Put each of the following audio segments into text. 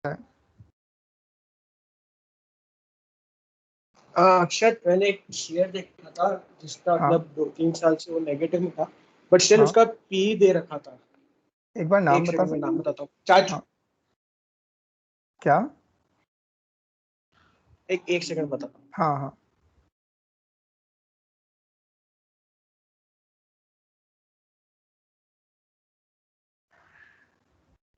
है? अक्षत, मैंने एक शेयर देखा था जिसका हाँ मतलब 2-3 साल से वो नेगेटिव में था, बट स्टिल हाँ, उसका पी दे रखा था। एक बार नाम एक बता सेकंड में नाम सकते? बताता हूँ, चार्ज। हाँ, क्या? एक सेकंड बताता हूँ। हाँ हाँ,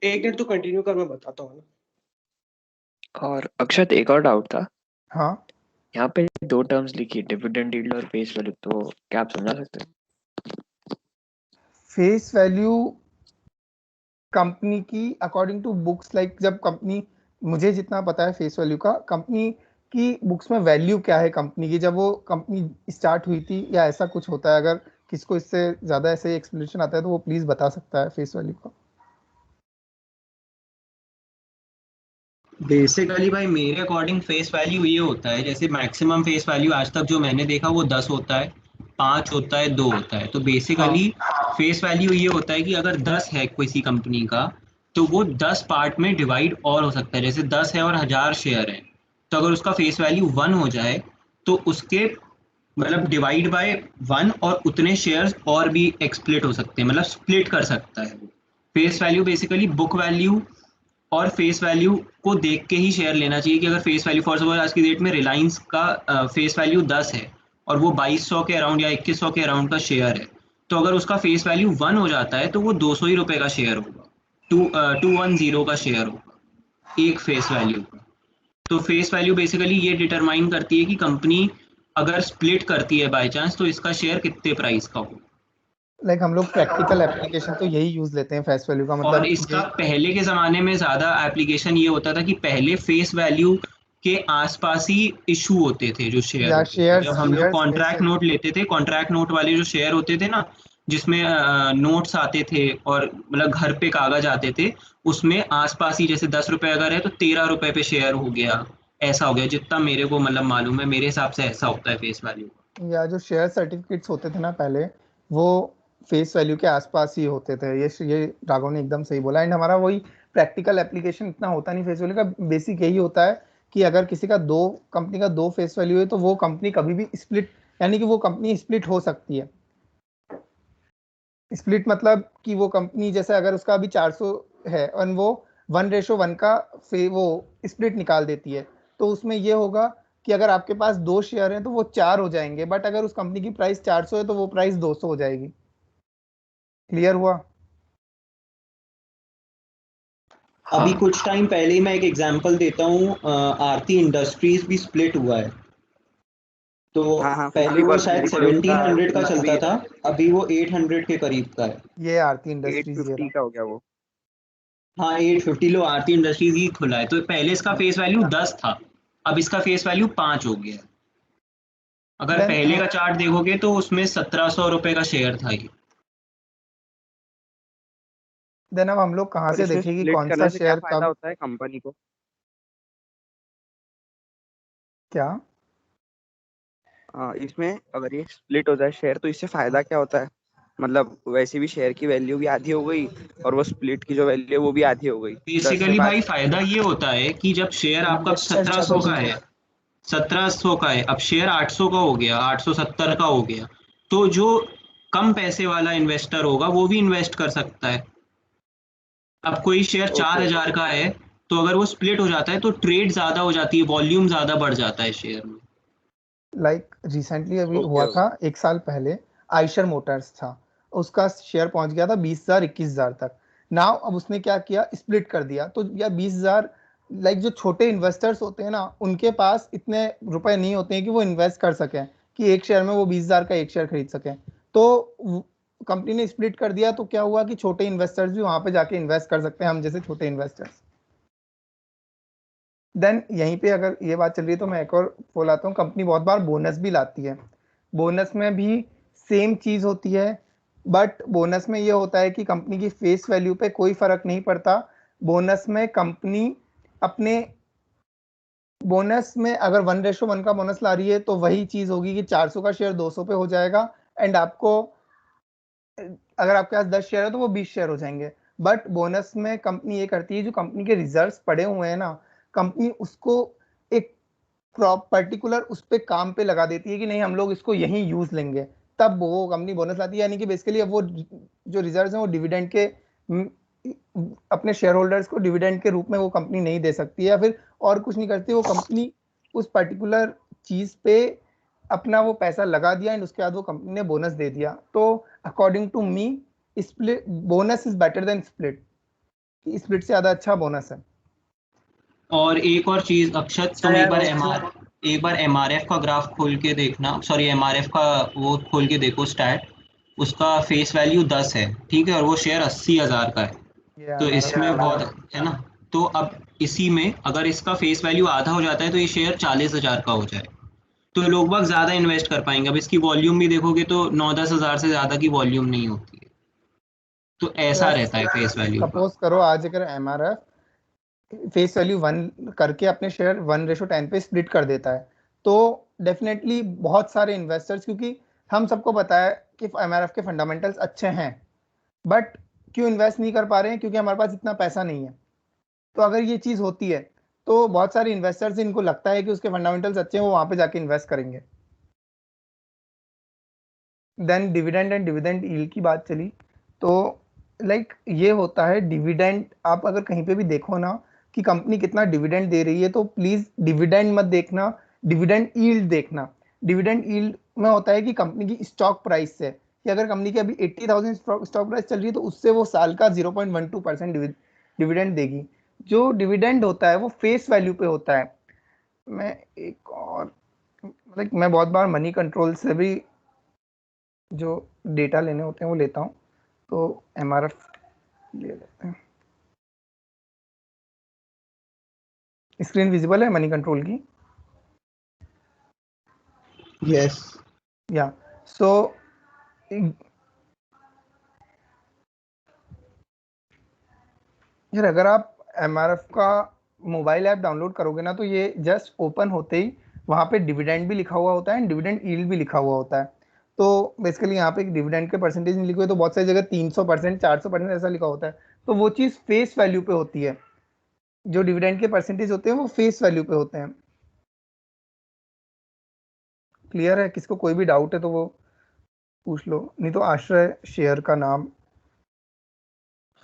एक मिनट तो कंटिन्यू कर, मैं बताता हूँ ना। और अक्षत, एक और डाउट था। हाँ। यहाँ पे 2 टर्म्स लिखी, डिविडेंड यील्ड और फेस वैल्यू, तो क्या आप समझा सकते हैं? फेस वैल्यू कंपनी की अकॉर्डिंग टू बुक्स, लाइक जब कंपनी, मुझे जितना पता है फेस वैल्यू का, कंपनी की बुक्स में वैल्यू क्या है कंपनी की जब वो कंपनी स्टार्ट हुई थी, या ऐसा कुछ होता है? अगर किसको इससे ज्यादा ऐसे एक्सप्लेनेशन आता है तो वो प्लीज बता सकता है फेस वैल्यू का। बेसिकली भाई मेरे अकॉर्डिंग फेस वैल्यू ये होता है, जैसे मैक्सिमम फेस वैल्यू आज तक जो मैंने देखा वो 10 होता है, 5 होता है, 2 होता है। तो हाँ, बेसिकली फेस वैल्यू ये होता है कि अगर 10 है किसी कंपनी का, तो वो 10 पार्ट में डिवाइड और हो सकता है। जैसे 10 है और 1000 शेयर है, तो अगर उसका फेस वैल्यू 1 हो जाए तो उसके मतलब डिवाइड बाय 1 और उतने शेयर्स और भी एक्सप्लिट हो सकते हैं, मतलब स्प्लिट कर सकता है वो। Face value basically book value और फेस वैल्यू को देख के ही शेयर लेना चाहिए। कि अगर फेस वैल्यू फॉर सपोज आज की डेट में रिलायंस का फेस वैल्यू 10 है और वो 2200 के अराउंड या 2100 के अराउंड का शेयर है, तो अगर उसका फेस वैल्यू 1 हो जाता है तो वो 200 ही रुपए का शेयर होगा, 210 का शेयर होगा एक फेस वैल्यू का। तो फेस वैल्यू बेसिकली ये डिटरमाइन करती है कि कंपनी अगर स्प्लिट करती है बाय चांस तो इसका शेयर कितने प्राइस का हो। लाइक हम लोग प्रैक्टिकल एप्लीकेशन तो यही यूज लेते हैं फेस वैल्यू का, और मतलब इसका ये। पहले के ज़माने में ज़्यादा एप्लीकेशन ये होता था कि पहले फेस वैल्यू के आसपास ही इशू होते थे जो शेयर या होते थे। शेयर्स जब हम लोग शेयर्स कॉन्ट्रैक्ट बेस्ड। नोट लेते थे, कॉन्ट्रैक्ट नोट वाले जो शेयर होते थे ना, जिसमें नोट्स आते थे और मतलब घर पे कागज आते थे, उसमें आसपास ही जैसे 10 रुपए अगर है तो 13 रुपए पे शेयर हो गया, ऐसा हो गया। जितना मेरे को मतलब मालूम है, मेरे हिसाब से ऐसा होता है फेस वैल्यू। या जो शेयर सर्टिफिकेट्स होते थे ना पहले, वो फेस वैल्यू के आसपास ही होते थे। ये राघव ने एकदम सही बोला। एंड हमारा वही प्रैक्टिकल एप्लीकेशन इतना होता नहीं फेस वैल्यू का। बेसिक यही होता है कि अगर किसी का दो कंपनी का दो फेस वैल्यू है तो वो कंपनी कभी भी स्प्लिट, यानी कि वो कंपनी स्प्लिट हो सकती है। स्प्लिट मतलब कि वो कंपनी, जैसे अगर उसका अभी 400 है और वो 1:1 का वो स्प्लिट निकाल देती है, तो उसमें ये होगा कि अगर आपके पास 2 शेयर हैं तो वो 4 हो जाएंगे, बट अगर उस कंपनी की प्राइस 400 है तो वो प्राइस 200 हो जाएगी। क्लियर हुआ? अभी हाँ कुछ टाइम पहले ही मैं एक एग्जांपल देता हूँ, आरती इंडस्ट्रीज भी स्प्लिट हुआ है। तो हाँ हाँ, पहले वो 50% शायद रिड्यूस का 1700 का चलता इंक्रीज, था, अभी वो 800 के करीब का है। ये आरती इंडस्ट्रीज ये 850 रहा। का हो गया वो। हाँ 850 लो, आरती इंडस्ट्रीज ही खुला है। तो पहले इसका फेस वैल्यू 10 था, अब इसका फेस वैल्यू 5 हो गया है। अगर देन पहले का चार्ट देखोगे तो उसमें 1700 रुपए का शेयर था ये। देन अब हम लोग कहाँ और से इसमें देखें कि स्प्लिट कौन सा करने से क्या शेयर फायदा कब होता है कंपनी को? क्या? इसमें अगर ये स्प्लिट हो जाए शेयर तो इससे फायदा क्या होता है? मतलब वैसे भी शेयर की वैल्यू भी आधी हो गई और वो स्प्लिट की जो वैल्यू है वो भी आधी हो गई, 10 से बेसिकली 5। भाई फायदा ये होता है कि जब शेयर आपका इन्वेस्टर ज्यादा 1700 का जीते। है, 1700 का है, अब शेयर 800 का हो गया, 870 का हो गया, तो जो कम पैसे वाला इन्वेस्टर होगा वो भी इन्वेस्ट कर सकता है। अब कोई शेयर ओके। 4000 का है, तो अगर वो स्प्लिट हो जाता है तो ट्रेड ज्यादा हो जाती है, वॉल्यूम ज्यादा बढ़ जाता है शेयर में। लाइक रिसेंटली अभी ओके हुआ था, 1 साल पहले आइशर मोटर्स था, उसका शेयर पहुंच गया था 20,000 21,000 तक। नाउ अब उसने क्या किया, स्प्लिट कर दिया। तो यार 20,000, लाइक जो छोटे इन्वेस्टर्स होते हैं ना, उनके पास इतने रुपए नहीं होते हैं कि वो इन्वेस्ट कर सकें, कि एक शेयर में वो 20,000 का एक शेयर खरीद सकें। तो कंपनी ने स्प्लिट कर दिया, तो क्या हुआ कि छोटे इन्वेस्टर्स भी वहां पे जाके इन्वेस्ट कर सकते हैं, हम जैसे छोटे इन्वेस्टर्स। देन यहीं पे अगर ये बात चल रही है तो मैं एक और बोल आता हूँ, कंपनी बहुत बार बोनस भी लाती है। बोनस में भी सेम चीज होती है, बट बोनस में ये होता है कि कंपनी की फेस वैल्यू पे कोई फर्क नहीं पड़ता। बोनस में कंपनी अपने, बोनस में अगर 1:1 का बोनस ला रही है तो वही चीज होगी कि 400 का शेयर 200 पे हो जाएगा, एंड आपको, अगर आपके पास 10 शेयर है तो वो 20 शेयर हो जाएंगे। बट बोनस में कंपनी ये करती है, जो कंपनी के रिजर्व्स पड़े हुए हैं ना, कंपनी उसको एक पर्टिकुलर उस पे काम पे लगा देती है कि नहीं हम लोग इसको यहीं यूज लेंगे, तब वो कंपनी बोनस लाती है। यानी कि बेसिकली अब वो जो रिजर्व्स हैं वो डिविडेंड के अपने शेयर होल्डर्स को डिविडेंड के रूप में वो कंपनी नहीं दे सकती है, या फिर और कुछ नहीं करती वो कंपनी, उस पर्टिकुलर चीज पे अपना वो पैसा लगा दिया एंड उसके बाद वो कंपनी ने बोनस दे दिया। तो according to me split bonus is better than split, split से ज्यादा अच्छा बोनस है। और एक और चीज अक्षत, अच्छा तुम यार, एक बार एमआरएफ का ग्राफ खोल के देखना, सॉरी एमआरएफ का वो खोल के देखो स्टैट, उसका फेस वैल्यू 10 है, ठीक है, और वो शेयर 80,000 का है। ये तो हमारा इसमें बहुत है ना। तो अब इसी में अगर इसका फेस वैल्यू आधा हो जाता है तो ये शेयर 40,000 का हो जाए, तो लोग बाग ज्यादा इन्वेस्ट कर पाएंगे। अब इसकी वॉल्यूम भी देखोगे तो 9-10 हजार से ज्यादा की वॉल्यूम नहीं होती है, तो ऐसा रहता है फेस वैल्यू का। सपोज करो आज अगर एमआरएफ फेस वैल्यू 1 करके अपने शेयर 1:10 पे स्प्लिट कर देता है, तो डेफिनेटली बहुत सारे इन्वेस्टर्स, क्योंकि हम सबको पता है कि एमआरएफ के फंडामेंटल्स अच्छे हैं, बट क्यों इन्वेस्ट नहीं कर पा रहे हैं? क्योंकि हमारे पास इतना पैसा नहीं है। तो अगर ये चीज होती है तो बहुत सारे इन्वेस्टर्स, इनको लगता है कि उसके फंडामेंटल्स अच्छे हैं, वो वहां पे जाके इन्वेस्ट करेंगे। Then dividend and dividend yield की बात चली, तो लाइक ये होता है डिविडेंड, आप अगर कहीं पे भी देखो ना कि कंपनी कितना डिविडेंड दे रही है, तो प्लीज डिविडेंड मत देखना, डिविडेंड यील्ड देखना। डिविडेंड यील्ड में होता है कि कंपनी की स्टॉक प्राइस से, कि अगर कंपनी की अभी 80,000 स्टॉक प्राइस चल रही है तो उससे वो साल का 0.12% डिविडेंड देगी। जो डिविडेंड होता है वो फेस वैल्यू पे होता है। मैं एक और लाइक मैं बहुत बार मनी कंट्रोल से भी जो डेटा लेने होते हैं वो लेता हूँ, तो एमआरएफ ले लेते हैं। स्क्रीन विजिबल है मनी कंट्रोल की? यस। या सो यार अगर आप एमआरएफ का मोबाइल ऐप डाउनलोड करोगे ना, तो ये जस्ट ओपन होते ही वहाँ पे डिविडेंड भी लिखा हुआ होता है एंड डिविडेंड यील्ड भी लिखा हुआ होता है। तो बेसिकली यहाँ पे एक डिविडेंड के परसेंटेज नहीं लिखे हुए, तो बहुत सारी जगह 300%, 400% ऐसा लिखा होता है। तो वो चीज़ फेस वैल्यू पे होती है, जो डिविडेंड के परसेंटेज होते हैं वो फेस वैल्यू पे होते हैं। क्लियर है? किसको कोई भी डाउट है तो वो पूछ लो, नहीं तो आश्रय शेयर का नाम।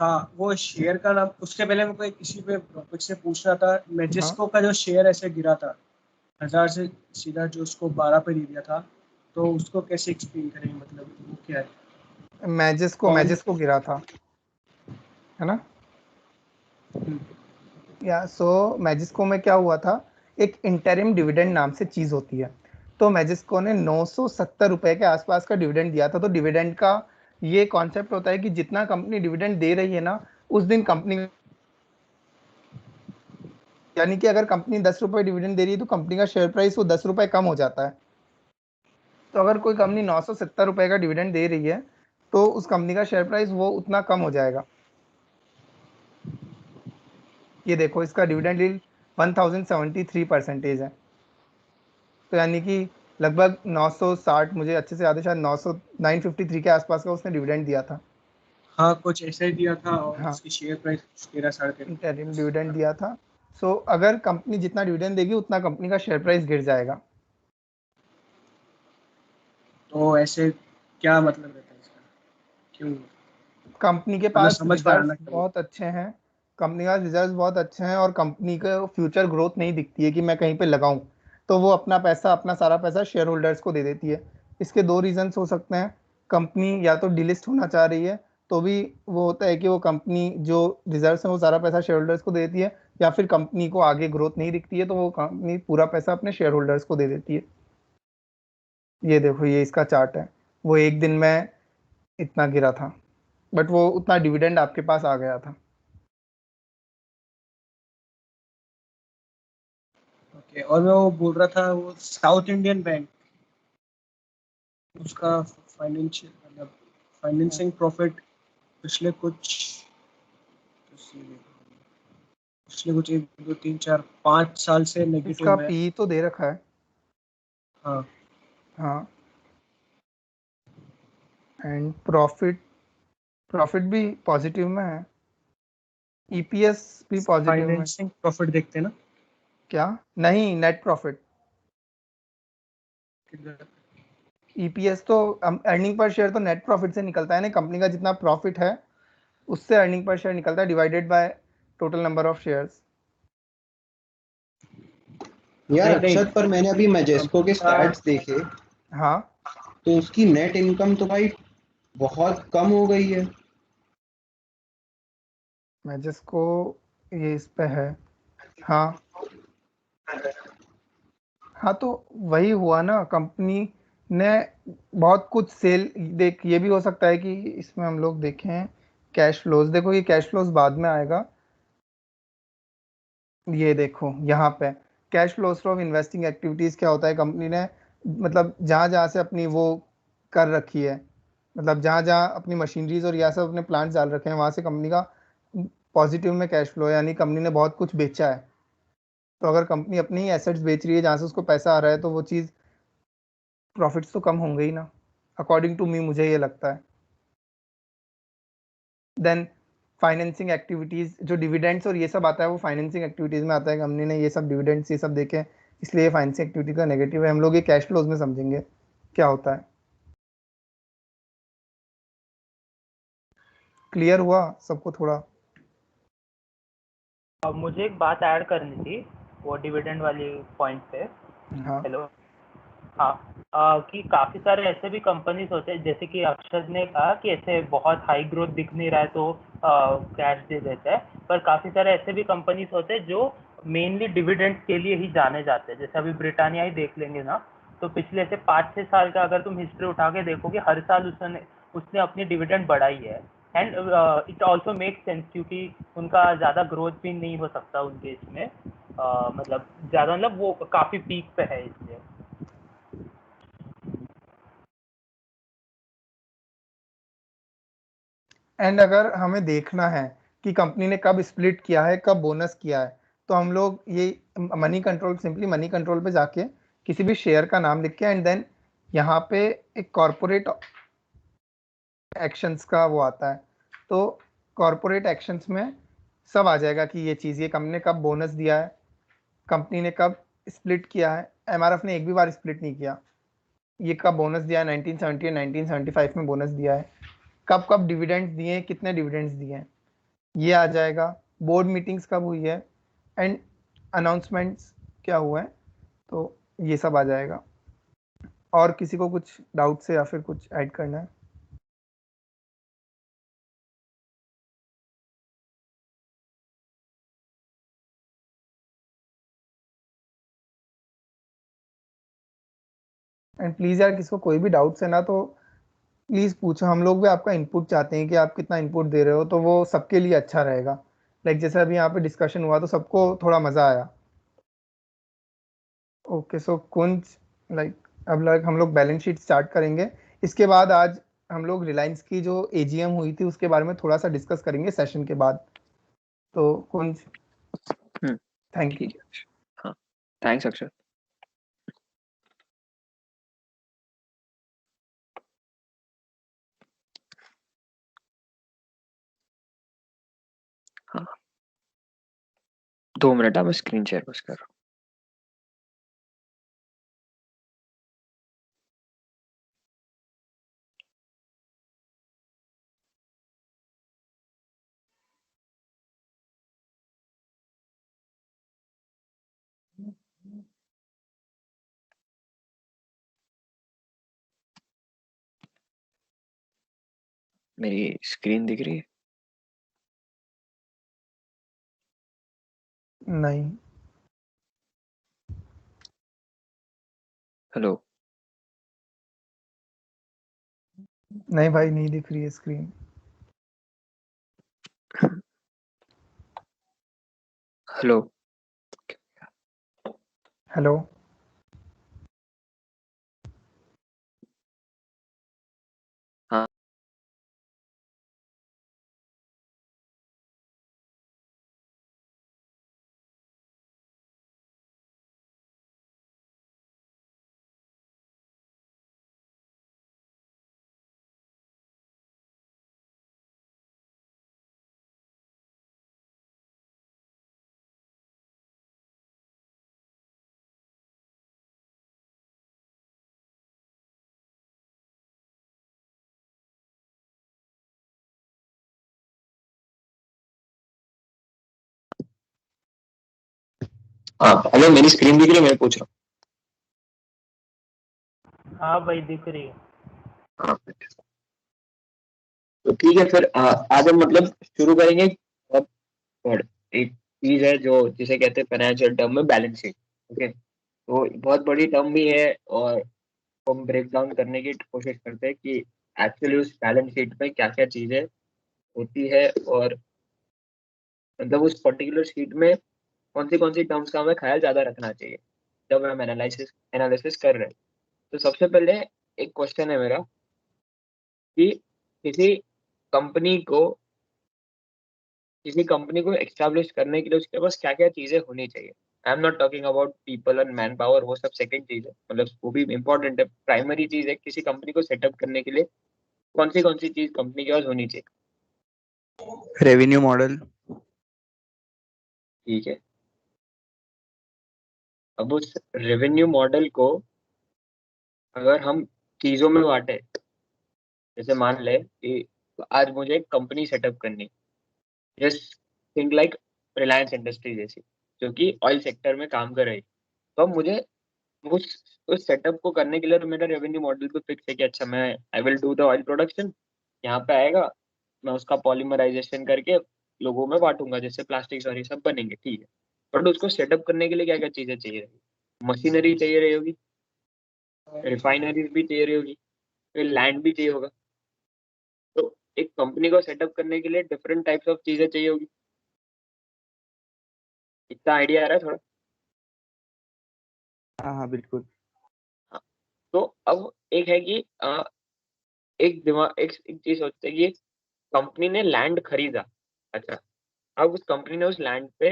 हाँ, वो शेयर का नाम, उसके पहले मेरे को एक इसी पे टॉपिक से पूछना था। हाँ मेजिस्को का जो शेयर ऐसे गिरा था 1000 से सीधा, जो उसको 12 पे दे दिया था, तो उसको कैसे एक्सप्लेन करेंगे, मतलब वो क्या है? मैजिस को गिरा था, है ना? या सो मैजिस्को में क्या हुआ था, एक इंटरिम डिविडेंड नाम से चीज होती है। तो मैजिस्को ने 970 रुपए के आसपास का डिविडेंड दिया था। तो डिविडेंड का ये कॉन्सेप्ट होता है कि जितना कंपनी डिविडेंड दे रही है ना, उस दिन कंपनी, यानी कि अगर कंपनी 10 रुपए डिविडेंड दे रही है तो कंपनी का शेयर प्राइस वो 10 रुपए कम हो जाता है। तो अगर कोई कंपनी 970 रुपए का डिविडेंड दे रही है तो उस कंपनी का शेयर प्राइस वो उतना कम हो जाएगा। ये देखो इसका डिविडेंड यील्ड 1073% है। तो यानी कि लगभग 960, मुझे अच्छे से याद है, शायद 953 के आसपास का उसने डिविडेंड दिया था। हाँ, कुछ ऐसा ही दिया था, और हाँ, उसकी शेयर प्राइस 13 साढ़े 13। इंटरिम डिविडेंड दिया था। सो अगर कंपनी जितना डिविडेंड देगी उतना कंपनी का शेयर प्राइस गिर जाएगा। तो ऐसे क्या मतलब रहता है इसका, क्यों? कंपनी के मतलब पास समझ में रिजर्व्स आना चाहिए। बहुत अच्छे हैं, कंपनी का रिजर्व्स बहुत अच्छे हैं और कंपनी का फ्यूचर ग्रोथ नहीं दिखती है कि मैं कहीं पे लगाऊं, तो वो अपना पैसा, अपना सारा पैसा शेयर होल्डर्स को दे देती है। इसके दो रीजंस हो सकते हैं, कंपनी या तो डिलिस्ट होना चाह रही है, तो भी वो होता है कि वो कंपनी जो रिजर्व्स है वो सारा पैसा शेयर होल्डर्स को दे देती है, या फिर कंपनी को आगे ग्रोथ नहीं दिखती है तो वो कंपनी पूरा पैसा अपने शेयर होल्डर्स को दे देती है। ये देखो ये इसका चार्ट है, वो एक दिन में इतना गिरा था, बट वो उतना डिविडेंड आपके पास आ गया था। ओके, और मैं वो बोल रहा था, वो साउथ इंडियन बैंक, उसका फाइनेंशियल मतलब फाइनेंसिंग प्रॉफिट पिछले कुछ पिछले कुछ 1 2 3 4 5 साल से इसका नेगेटिव है। पी तो दे रखा है। हाँ। हाँ, एंड प्रॉफिट भी पॉजिटिव में है। ईपीएस भी पॉजिटिव में। फाइनेंसिंग प्रॉफिट देखते हैं ना। क्या? नहीं, नेट प्रॉफिट। ईपीएस तो अर्निंग पर शेयर तो नेट प्रॉफिट से निकलता है ना, कंपनी का जितना प्रॉफिट है उससे अर्निंग पर शेयर निकलता है divided by total number of shares. यार नहीं, नहीं। अक्षत, पर मैंने अभी मैजेस्को के स्टैट्स देखे हाँ, तो उसकी नेट इनकम तो भाई बहुत कम हो गई है। मैं जिसको ये इस पे है। हाँ हाँ, तो वही हुआ ना, कंपनी ने बहुत कुछ सेल, देख ये भी हो सकता है कि इसमें हम लोग देखें कैश फ्लोज। देखो ये कैश फ्लोज बाद में आएगा, ये देखो यहाँ पे cash flows from investing activities क्या होता है, कंपनी ने मतलब जहाँ जहाँ से अपनी वो कर रखी है, मतलब जहाँ जहाँ अपनी मशीनरीज और यह सब अपने प्लांट्स डाल रखे हैं वहां से कंपनी का पॉजिटिव में कैश फ्लो है, यानी कंपनी ने बहुत कुछ बेचा है। तो अगर कंपनी अपनी ही एसेट्स बेच रही है जहाँ से उसको पैसा आ रहा है तो वो चीज़ प्रॉफिट्स तो कम होंगे ही ना, अकॉर्डिंग टू मी, मुझे ये लगता है। देन फाइनेंसिंग एक्टिविटीज, जो डिविडेंड्स और ये सब आता है वो फाइनेंसिंग एक्टिविटीज में आता है। कंपनी ने ये सब डिविडेंड्स ये सब देखे, इसलिए फाइनेंसिंग एक्टिविटी का नेगेटिव है। हम लोग ये कैश फ्लोज में समझेंगे क्या होता है। क्लियर हुआ सबको थोड़ा? अब मुझे एक बात ऐड करनी थी वो डिविडेंड वाली पॉइंट पे। हाँ हेलो। हाँ। कि काफ़ी सारे ऐसे भी कंपनीज होते हैं, जैसे कि अक्षर ने कहा कि ऐसे बहुत हाई ग्रोथ दिख नहीं रहा है तो कैश दे देते हैं, पर काफ़ी सारे ऐसे भी कंपनीज होते हैं जो मेनली डिविडेंड्स के लिए ही जाने जाते हैं। जैसे अभी ब्रिटानिया ही देख लेंगे ना, तो पिछले से 5-6 साल का अगर तुम हिस्ट्री उठा के देखोगे, हर साल उसने उसने अपनी डिविडेंड बढ़ाई है। And it also make sense, क्योंकि उनका ज़्यादा ग्रोथ भी नहीं हो सकता उनके इसमें, मतलब ज़्यादा, मतलब वो काफ़ी पीक पे है इसलिए। एंड अगर हमें देखना है कि कंपनी ने कब स्प्लिट किया है, कब बोनस किया है, तो हम लोग ये money control, simply money control पे जाके किसी भी शेयर का नाम लिख के एंड देन यहाँ पे एक कॉर्पोरेट एक्शंस का वो आता है। तो कॉर्पोरेट एक्शंस में सब आ जाएगा कि ये चीज़, ये कंपनी ने कब बोनस दिया है, कंपनी ने कब स्प्लिट किया है। एमआरएफ ने एक भी बार स्प्लिट नहीं किया, ये कब बोनस दिया है, 1970 या 1975 में बोनस दिया है, कब कब डिविडेंड्स दिए हैं, कितने डिविडेंड्स दिए हैं, ये आ जाएगा। बोर्ड मीटिंग्स कब हुई है एंड अनाउंसमेंट्स क्या हुआ है, तो ये सब आ जाएगा। और किसी को कुछ डाउट है या फिर कुछ ऐड करना है? एंड प्लीज़ यार, किसी को कोई भी डाउट्स है ना तो प्लीज़ पूछो, हम लोग भी आपका इनपुट चाहते हैं कि आप कितना इनपुट दे रहे हो, तो वो सबके लिए अच्छा रहेगा। लाइक जैसे अभी यहाँ पे डिस्कशन हुआ तो सबको थोड़ा मज़ा आया। ओके, सो कुंज, लाइक अब लाइक हम लोग बैलेंस शीट स्टार्ट करेंगे। इसके बाद आज हम लोग रिलायंस की जो एजीएम हुई थी उसके बारे में थोड़ा सा डिस्कस करेंगे सेशन के बाद। तो कुंज, थैंक यू। ठीक है। हाँ, थैंक्स अक्षर। हाँ, 2 मिनट, मैं स्क्रीन शेयर बस कर रहा हूँ। मेरी स्क्रीन दिख रही है? नहीं हेलो। नहीं भाई, नहीं दिख रही है स्क्रीन। हेलो। हेलो। हाँ, हाँ हेलो, मेरी स्क्रीन दिख रही है? मैं पूछ रहा हाँ भाई दिख रही है। हूँ। हाँ तो ठीक है, फिर आज हम मतलब शुरू करेंगे। अब और एक चीज है जो जिसे कहते हैं फाइनेंशियल टर्म में बैलेंस शीट। ओके, तो बहुत बड़ी टर्म भी है और हम ब्रेक डाउन करने की कोशिश करते हैं कि एक्चुअली उस बैलेंस शीट में क्या क्या चीजें होती है और मतलब उस पर्टिकुलर शीट में कौन सी टर्म्स का हमें ख्याल ज्यादा रखना चाहिए जब हम एनालिसिस कर रहे हैं। तो सबसे पहले एक क्वेश्चन है मेरा कि किसी कंपनी को एस्टेब्लिश करने के लिए उसके पास क्या क्या चीजें होनी चाहिए। I am not talking about people and man power, वो सब सेकंड चीज है, मतलब वो भी इंपॉर्टेंट है। प्राइमरी चीज है किसी कंपनी को सेटअप करने के लिए कौन सी चीज कंपनी के पास होनी चाहिए। Revenue model. ठीक है, अब उस रेवेन्यू मॉडल को अगर हम चीजों में बांटे, जैसे मान ले कि आज मुझे एक कंपनी सेटअप करनी, just think like Reliance industry जैसी, जो कि ऑयल सेक्टर में काम कर रही। तो अब मुझे उस सेटअप को करने के लिए तो मेरा रेवेन्यू मॉडल भी फिक्स है कि अच्छा मैं I will do the oil production, यहाँ पे आएगा, मैं उसका पॉलीमराइजेशन करके लोगों में बांटूंगा जिससे प्लास्टिक और ये सब बनेंगे। ठीक है, बट उसको सेटअप करने के लिए क्या क्या चीजें चाहिए रहेगी? मशीनरी चाहिए रही होगी, रिफाइनरीज भी चाहिए रही होगी, फिर लैंड भी चाहिए होगा। तो एक कंपनी को सेटअप करने के लिए डिफरेंट टाइप्स ऑफ चीजें चाहिए होगी। इतना आइडिया आ रहा है थोड़ा? हाँ हाँ बिल्कुल। हाँ, तो अब एक है कि एक चीज सोचते हैं कि कंपनी ने लैंड खरीदा। अच्छा, अब उस कंपनी ने उस लैंड पे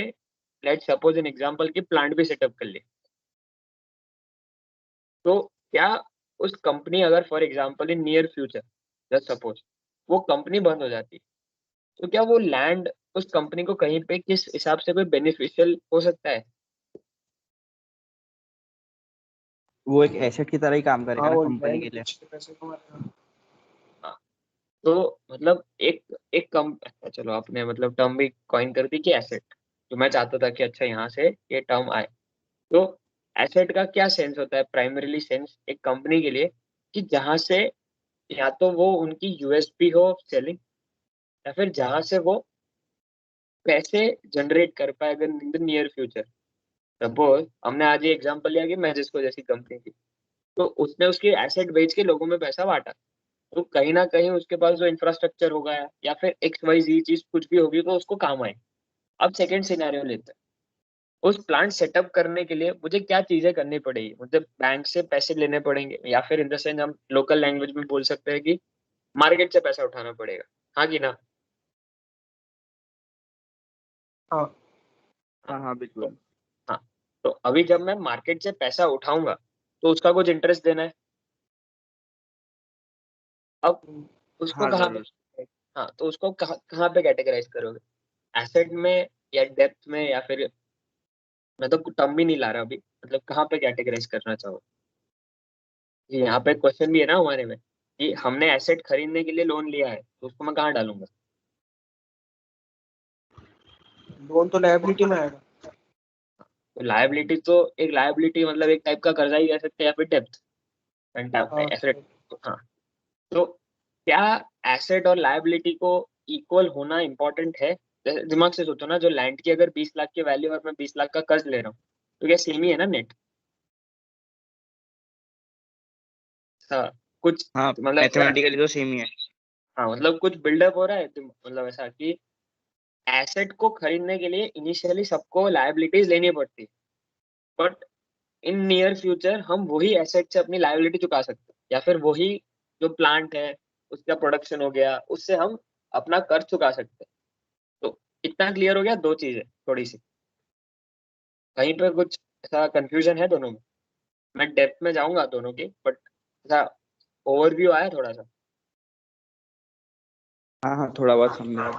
लेट सपोज एन एग्जांपल की प्लांट भी सेटअप कर ली। तो क्या उस कंपनी अगर for example in near future just suppose वो कंपनी बंद हो जाती, तो क्या वो लैंड उस कंपनी को कहीं पे किस हिसाब से कोई बेनिफिशियल हो सकता है? वो एक एसेट की तरह ही काम करेगा हाँ ना वो कंपनी लैंड के लिए। बेच के पैसे कमाएगा। हाँ, तो मतलब एक एक कम अच्छा, चलो आपने मतलब टर्म भी कॉइन कर दी कि एसेट, तो मैं चाहता था कि अच्छा यहाँ से ये टर्म आए। तो एसेट का क्या सेंस होता है? प्राइमरीली सेंस एक कंपनी के लिए कि जहां से या तो वो उनकी यूएसपी हो सेलिंग, या फिर जहां से वो पैसे जनरेट कर पाए अगर in the near future. Suppose हमने आज ये एग्जांपल लिया कि मैजिस्को जैसी कंपनी थी, तो उसने उसकी एसेट बेच के लोगों में पैसा बांटा, तो कहीं ना कहीं उसके पास जो इंफ्रास्ट्रक्चर होगा या फिर एक्स वाई जी चीज कुछ भी होगी तो उसको काम आए। अब सेकंड सिनेरियो लेते हैं, उस प्लांट सेटअप करने के लिए मुझे क्या चीजें करनी पड़ेगी? मुझे बैंक से पैसे लेने पड़ेंगे, या फिर इन द सेंस हम लोकल लैंग्वेज में बोल सकते हैं कि मार्केट से पैसा उठाना पड़ेगा। हाँ कि ना? हाँ हाँ हाँ तो बिल्कुल। हाँ, तो अभी जब मैं मार्केट से पैसा उठाऊंगा तो उसका कुछ इंटरेस्ट देना है। अब उसको हाँ कहाँ जरूर। पे, हाँ तो उसको कहाँ पे कैटेगराइज करोगे? एसेट में या डेप्थ में, या फिर मैं तो टर्म भी नहीं ला रहा अभी, मतलब कहाँ पे कैटेगराइज करना चाहो? ये यहाँ पे क्वेश्चन भी है ना हमारे में कि हमने एसेट खरीदने के लिए लोन लिया है, तो उसको मैं कहाँ डालूंगा? लोन तो लायबिलिटी में आएगा। तो लायबिलिटी तो एक लायबिलिटी मतलब एक टाइप का कर्जा ही कह सकते हैं, या फिर डेप्थ हाँ एसेट। हाँ, तो क्या एसेट और लायबिलिटी को इक्वल होना इंपॉर्टेंट है? जैसे दिमाग से सोचो ना, जो लैंड की अगर 20 लाख की वैल्यू और मैं 20 लाख का कर्ज ले रहा हूँ, तो क्या सेम ही है ना नेट? हाँ, कुछ हाँ मतलब मैथमेटिकली तो सेम ही है। हाँ मतलब कुछ बिल्डअप हो रहा है, तो मतलब ऐसा कि एसेट को खरीदने के लिए इनिशियली सबको लायबिलिटीज लेनी पड़ती है, बट इन नियर फ्यूचर हम वही एसेट से अपनी लायबिलिटी चुका सकते हैं, या फिर वही जो प्लांट है उसका प्रोडक्शन हो गया उससे हम अपना कर्ज चुका सकते हैं। तो इतना क्लियर हो गया? दो चीजें थोड़ी सी, कहीं पर कुछ ऐसा कंफ्यूजन है दोनों में? मैं डेप्थ में जाऊंगा दोनों के, बट ऐसा ओवरव्यू आया थोड़ा सा? हाँ हाँ थोड़ा बहुत समझा।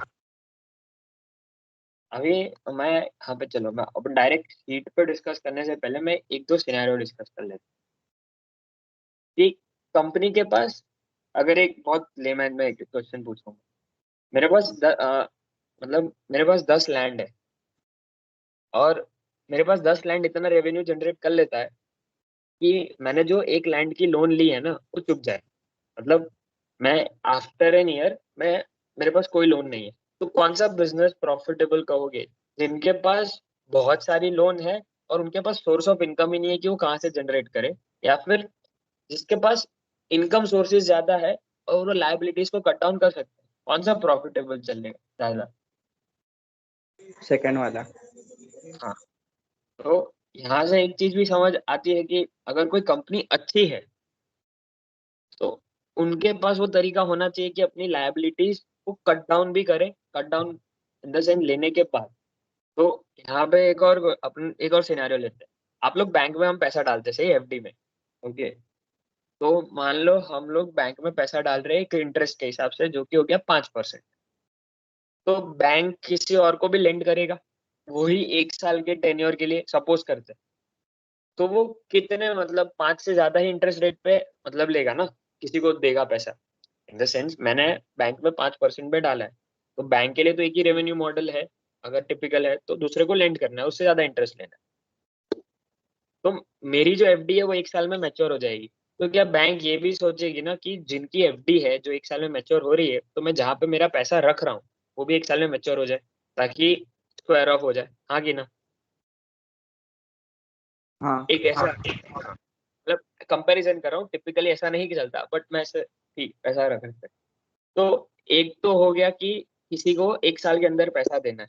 अभी मैं यहाँ पे, चलो मैं अब डायरेक्ट शीट पे डिस्कस करने से पहले मैं एक दो सिनेरियो डिस्कस कर लेता हूँ कि कंपनी के पास, अगर एक बहुत लेमैन में एक क्वेश्चन पूछूंगा, मेरे पास मतलब मेरे पास 10 लैंड है और मेरे पास 10 लैंड इतना रेवेन्यू जनरेट कर लेता है कि मैंने जो एक लैंड की लोन ली है ना वो चुक जाए। मतलब मैं आफ्टर एन ईयर मैं मेरे पास कोई लोन नहीं है। तो कौन सा बिजनेस प्रॉफिटेबल कहोगे? जिनके पास बहुत सारी लोन है और उनके पास सोर्स ऑफ इनकम ही नहीं है कि वो कहाँ से जनरेट करे, या फिर जिसके पास इनकम सोर्सेज ज्यादा है और वो लायबिलिटीज को कट डाउन कर सकते हैं। कौन सा प्रॉफिटेबल चलेगा ज्यादा? सेकंड वाला। हाँ, तो यहाँ से एक चीज भी समझ आती है कि अगर कोई कंपनी अच्छी है तो उनके पास वो तरीका होना चाहिए कि अपनी लायबिलिटीज को कट डाउन भी करें, cut down in the sense लेने के बाद। तो यहाँ पे एक और सिनेरियो लेते हैं। आप लोग बैंक में हम पैसा डालते हैं, सही, एफडी में। ओके, तो मान लो हम लोग बैंक में पैसा डाल रहे हैं एक इंटरेस्ट के हिसाब से, जो कि हो गया 5%। तो बैंक किसी और को भी लेंड करेगा वही 1 साल के टेन्योर के लिए, सपोज करते हैं। तो वो कितने, मतलब 5 से ज्यादा ही इंटरेस्ट रेट पे मतलब लेगा ना, किसी को देगा पैसा। इन द सेंस मैंने बैंक में 5% पे डाला है, तो बैंक के लिए तो एक ही रेवेन्यू मॉडल है। अगर टिपिकल है तो दूसरे को लेंड करना है, उससे ज्यादा इंटरेस्ट लेना है। तो मेरी जो एफडी है वो 1 साल में मैच्योर हो जाएगी। तो क्या बैंक ये भी सोचेगी ना कि जिनकी एफडी है जो 1 साल में मैच्योर हो रही है, तो मैं जहाँ पे मेरा पैसा रख रहा हूँ वो भी 1 साल में मैच्योर हो जाए, ताकि स्क्वायर ऑफ हो जाए। हाँ कि ना? हाँ एक ऐसा, मतलब कंपैरिजन कर रहा हूँ, टिपिकली ऐसा नहीं कि चलता, बट मैं ऐसे ठीक पैसा रख सकता। तो एक तो हो गया कि किसी को 1 साल के अंदर पैसा देना है।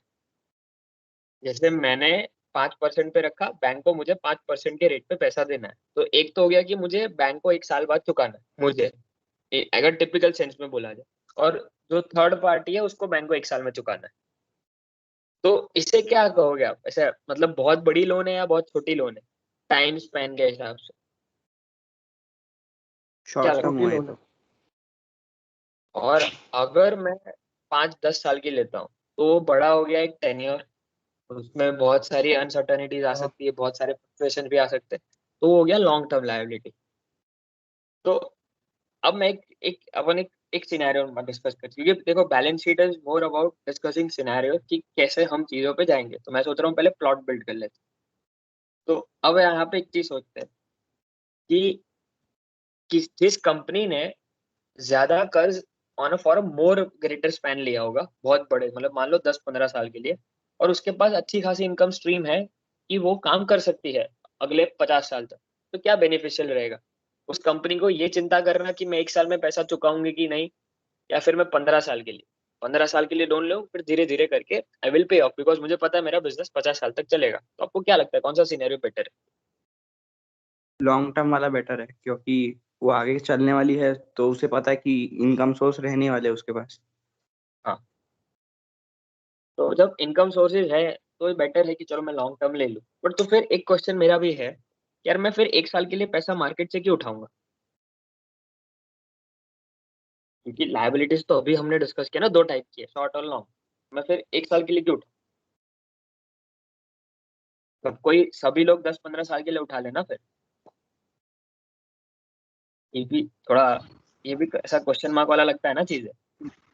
जैसे मैंने 5% पे रखा, बैंक को मुझे 5% के रेट पे पैसा देना है। तो एक तो हो गया कि मुझे बैंक को 1 साल बाद चुकाना है मुझे, अगर टिपिकल सेंस में बोला जाए। और जो थर्ड पार्टी है उसको बैंक को 1 साल में चुकाना है। तो इससे क्या कहोगे आप? ऐसा मतलब बहुत बड़ी लोन है या बहुत छोटी लोन है टाइम स्पैन के हिसाब से? क्या शॉर्ट लगता टर्म है? हुआ है तो। और अगर मैं 5-10 साल की लेता हूँ तो वो बड़ा हो गया एक टेन्योर, उसमें बहुत सारी अनसर्टनिटीज आ सकती है, बहुत सारे फ्लक्चुएशन भी आ सकते हैं। तो वो हो गया लॉन्ग टर्म लायबिलिटी। तो अब मैं एक सिनेरियो डिस्कस करती हूँ, क्योंकि देखो balance sheet is more about discussing scenario कि कैसे हम चीजों पे जाएंगे। तो मैं सोच रहा हूँ पहले प्लॉट बिल्ड कर लेते हैं। तो अब यहाँ पे एक चीज सोचते हैं कि जिस कंपनी ने ज्यादा कर्ज on a for a more greater span लिया होगा, बहुत बड़े, मतलब मान लो 10-15 साल के लिए, और उसके पास अच्छी खासी इनकम स्ट्रीम है कि वो काम कर सकती है अगले 50 साल तक, तो क्या बेनिफिशियल रहेगा उस कंपनी को ये चिंता करना कि मैं 1 साल में पैसा चुकाऊंगी कि नहीं, या फिर मैं 15 साल के लिए 15 साल के लिए लोन लूँ, फिर धीरे धीरे करके I will pay of, because मुझे पता है मेरा बिजनेस 50 साल तक चलेगा। तो आपको क्या लगता है कौन सा सिनेरियो बेटर है? लॉन्ग टर्म वाला बेटर है, क्योंकि वो आगे चलने वाली है तो उसे पता है कि इनकम सोर्स रहने वाले हैं उसके पास। हाँ, तो जब इनकम सोर्सेज है तो बेटर है कि चलो मैं लॉन्ग टर्म ले लूँ। बट तो फिर एक क्वेश्चन मेरा भी है, यार मैं फिर 1 साल के लिए पैसा मार्केट से क्यों उठाऊंगा? क्योंकि लायबिलिटीज तो अभी हमने डिस्कस किया ना, 2 टाइप की है, शॉर्ट और लॉन्ग। मैं फिर 1 साल के लिए क्यों उठाऊं? तब कोई सभी लोग 10-15 साल के लिए उठा लेना फिर। ये भी थोड़ा, ये भी ऐसा क्वेश्चन मार्क वाला लगता है ना चीजें।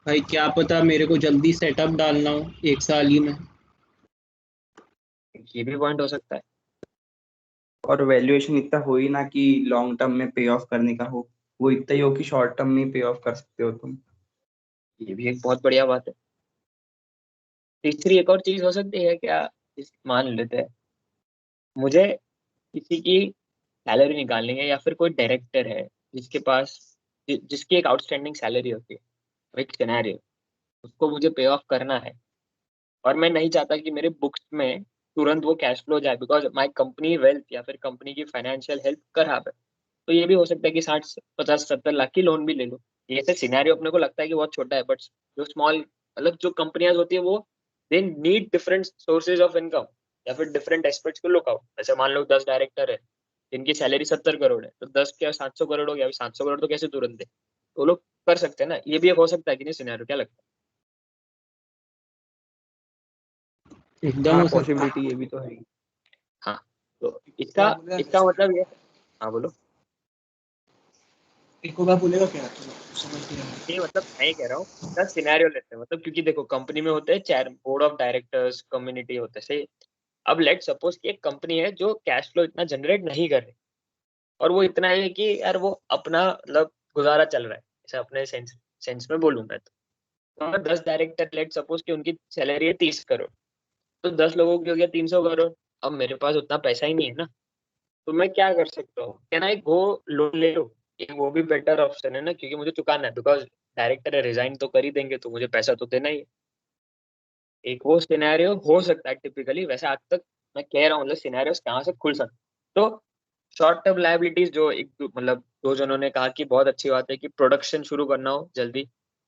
भाई क्या पता मेरे को जल्दी सेटअप डालना हो 1 साल ही में। ये भी पॉइंट हो सकता है। और वैल्यूएशन इतना हो ही ना कि लॉन्ग टर्म में पे ऑफ करने का हो, वो इतना ही हो कि शॉर्ट टर्म में पे ऑफ कर सकते हो तुम। ये भी एक बहुत बढ़िया बात है। तीसरी एक और चीज हो सकती है क्या? मान लेते हैं मुझे किसी की सैलरी निकालनी है, या फिर कोई डायरेक्टर है जिसके पास जिसकी एक आउटस्टैंडिंग सैलरी होती है, तो एक सिनेरियो, उसको मुझे पे ऑफ करना है, और मैं नहीं चाहता कि मेरे बुक्स में तुरंत वो कैश फ्लो जाए, बिकॉज माई कंपनी वेल्थ या फिर कंपनी की फाइनेंशियल हेल्थ खराब है। तो ये भी हो सकता है कि 60-50-70 लाख की लोन भी ले लो। ये से सिनेरियो अपने को लगता है कि बहुत छोटा है, बट जो स्मॉल, मतलब जो कंपनियां होती है वो they need different sources of income, या फिर डिफरेंट एस्पेक्ट्स को लुक आउट। जैसे मान लो 10 डायरेक्टर है जिनकी सैलरी 70 करोड़ है, तो 10 क्या 700 करोड़ हो गया, अभी 700 करोड़ तो कैसे तुरंत दे? तो लोग कर सकते हैं ना, ये भी एक हो सकता है कि नहीं सिनेरियो, क्या लगता एकदम हाँ हो सकता है। पॉसिबिलिटी ये भी तो है ही। है? हाँ, तो इसका क्या बोला इसका मतलब ये, हाँ बोलो। एक को बोलेगा क्या? तो समझ नहीं आया। ये मतलब मैं ये कह रहा हूँ, 10 सिनेरियो लेते हैं, मतलब क्योंकि देखो कंपनी में होते हैं chair, board of directors, community होते हैं, सही। अब लेट सपोज कि एक कंपनी है जो कैश फ्लो इतना जनरेट नहीं कर रही, और वो इतना है कि यार वो अपना मतलब गुजारा चल रहा है, ऐसा अपने सेंस में बोलूँ मैं तो अगर 10 डायरेक्टर लेट सपोज कि उनकी सैलरी है 30 करोड़, तो 10 लोगों की हो गया 300 करोड़। अब मेरे पास उतना पैसा ही नहीं है ना, तो मैं क्या कर सकता हूँ, क्या ना एक वो लोन ले लो, एक वो भी बेटर ऑप्शन है ना, क्योंकि मुझे चुकाना है, बिकॉज डायरेक्टर है रिजाइन तो कर ही देंगे तो मुझे पैसा तो देना ही है। एक वो सिनेरियो हो सकता है टिपिकली, वैसे आज तक मैं कह रहा हूँ मतलब सिनेरियोस कहाँ से खुल सकते। तो शॉर्ट टर्म लायबिलिटीज जो एक मतलब दो जनों ने कहा कि बहुत अच्छी बात है कि प्रोडक्शन शुरू करना हो जल्दी,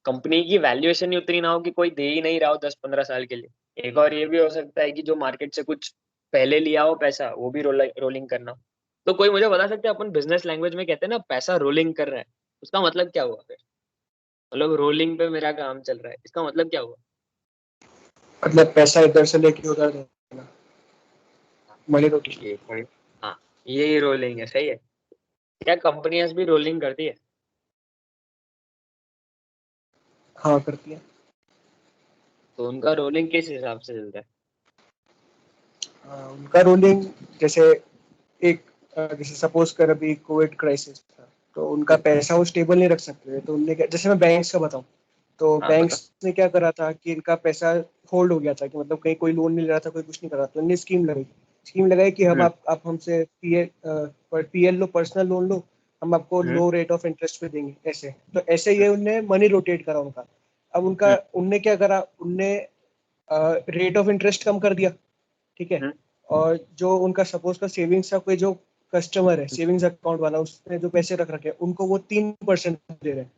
कंपनी की वैल्यूएशन ही उतनी ना हो कि कोई दे ही नहीं रहा हो 10-15 साल के लिए। एक और ये भी हो सकता है कि जो मार्केट से कुछ पहले लिया हो पैसा वो भी रोलिंग करना हो। तो कोई मुझे बता सकते हैं, अपन बिजनेस लैंग्वेज में कहते हैं ना पैसा रोलिंग कर रहा है, उसका मतलब क्या हुआ फिर? मतलब रोलिंग पे मेरा काम चल रहा है, इसका मतलब क्या हुआ? मतलब पैसा इधर से लेके उधर देना, मनी रोटेशन। ये point- हाँ, ये रोलिंग है, सही है। क्या कंपनियां भी रोलिंग करती है? हाँ करती है। तो उनका रोलिंग किस हिसाब से चलता है? उनका रोलिंग जैसे एक जैसे सपोज कर अभी कोविड क्राइसिस था, तो उनका पैसा वो स्टेबल नहीं रख सकते थे, तो उनने जैसे मैं बैंक्स का बताऊं, तो हाँ बता। बैंक्स ने क्या करा था कि इनका पैसा होल्ड हो गया था, कि मतलब कहीं कोई लोन नहीं ले रहा था, कोई कुछ नहीं कर रहा था, तो इन्हें स्कीम लगाई कि हम हम्म आप हमसे पीएल लो, पर्सनल लोन लो, हम आपको हम्म लो रेट ऑफ इंटरेस्ट पे देंगे, ऐसे। तो ऐसे ये उनने मनी रोटेट करा उनका। अब उनका हम्म उनने क्या करा, उनने रेट ऑफ इंटरेस्ट कम कर दिया, ठीक है। हम्म और जो उनका सपोज का सेविंग्स का कोई जो कस्टमर है, हम्म सेविंग्स अकाउंट वाला, उसने जो पैसे रख रखे हैं उनको वो 3% दे रहे हैं,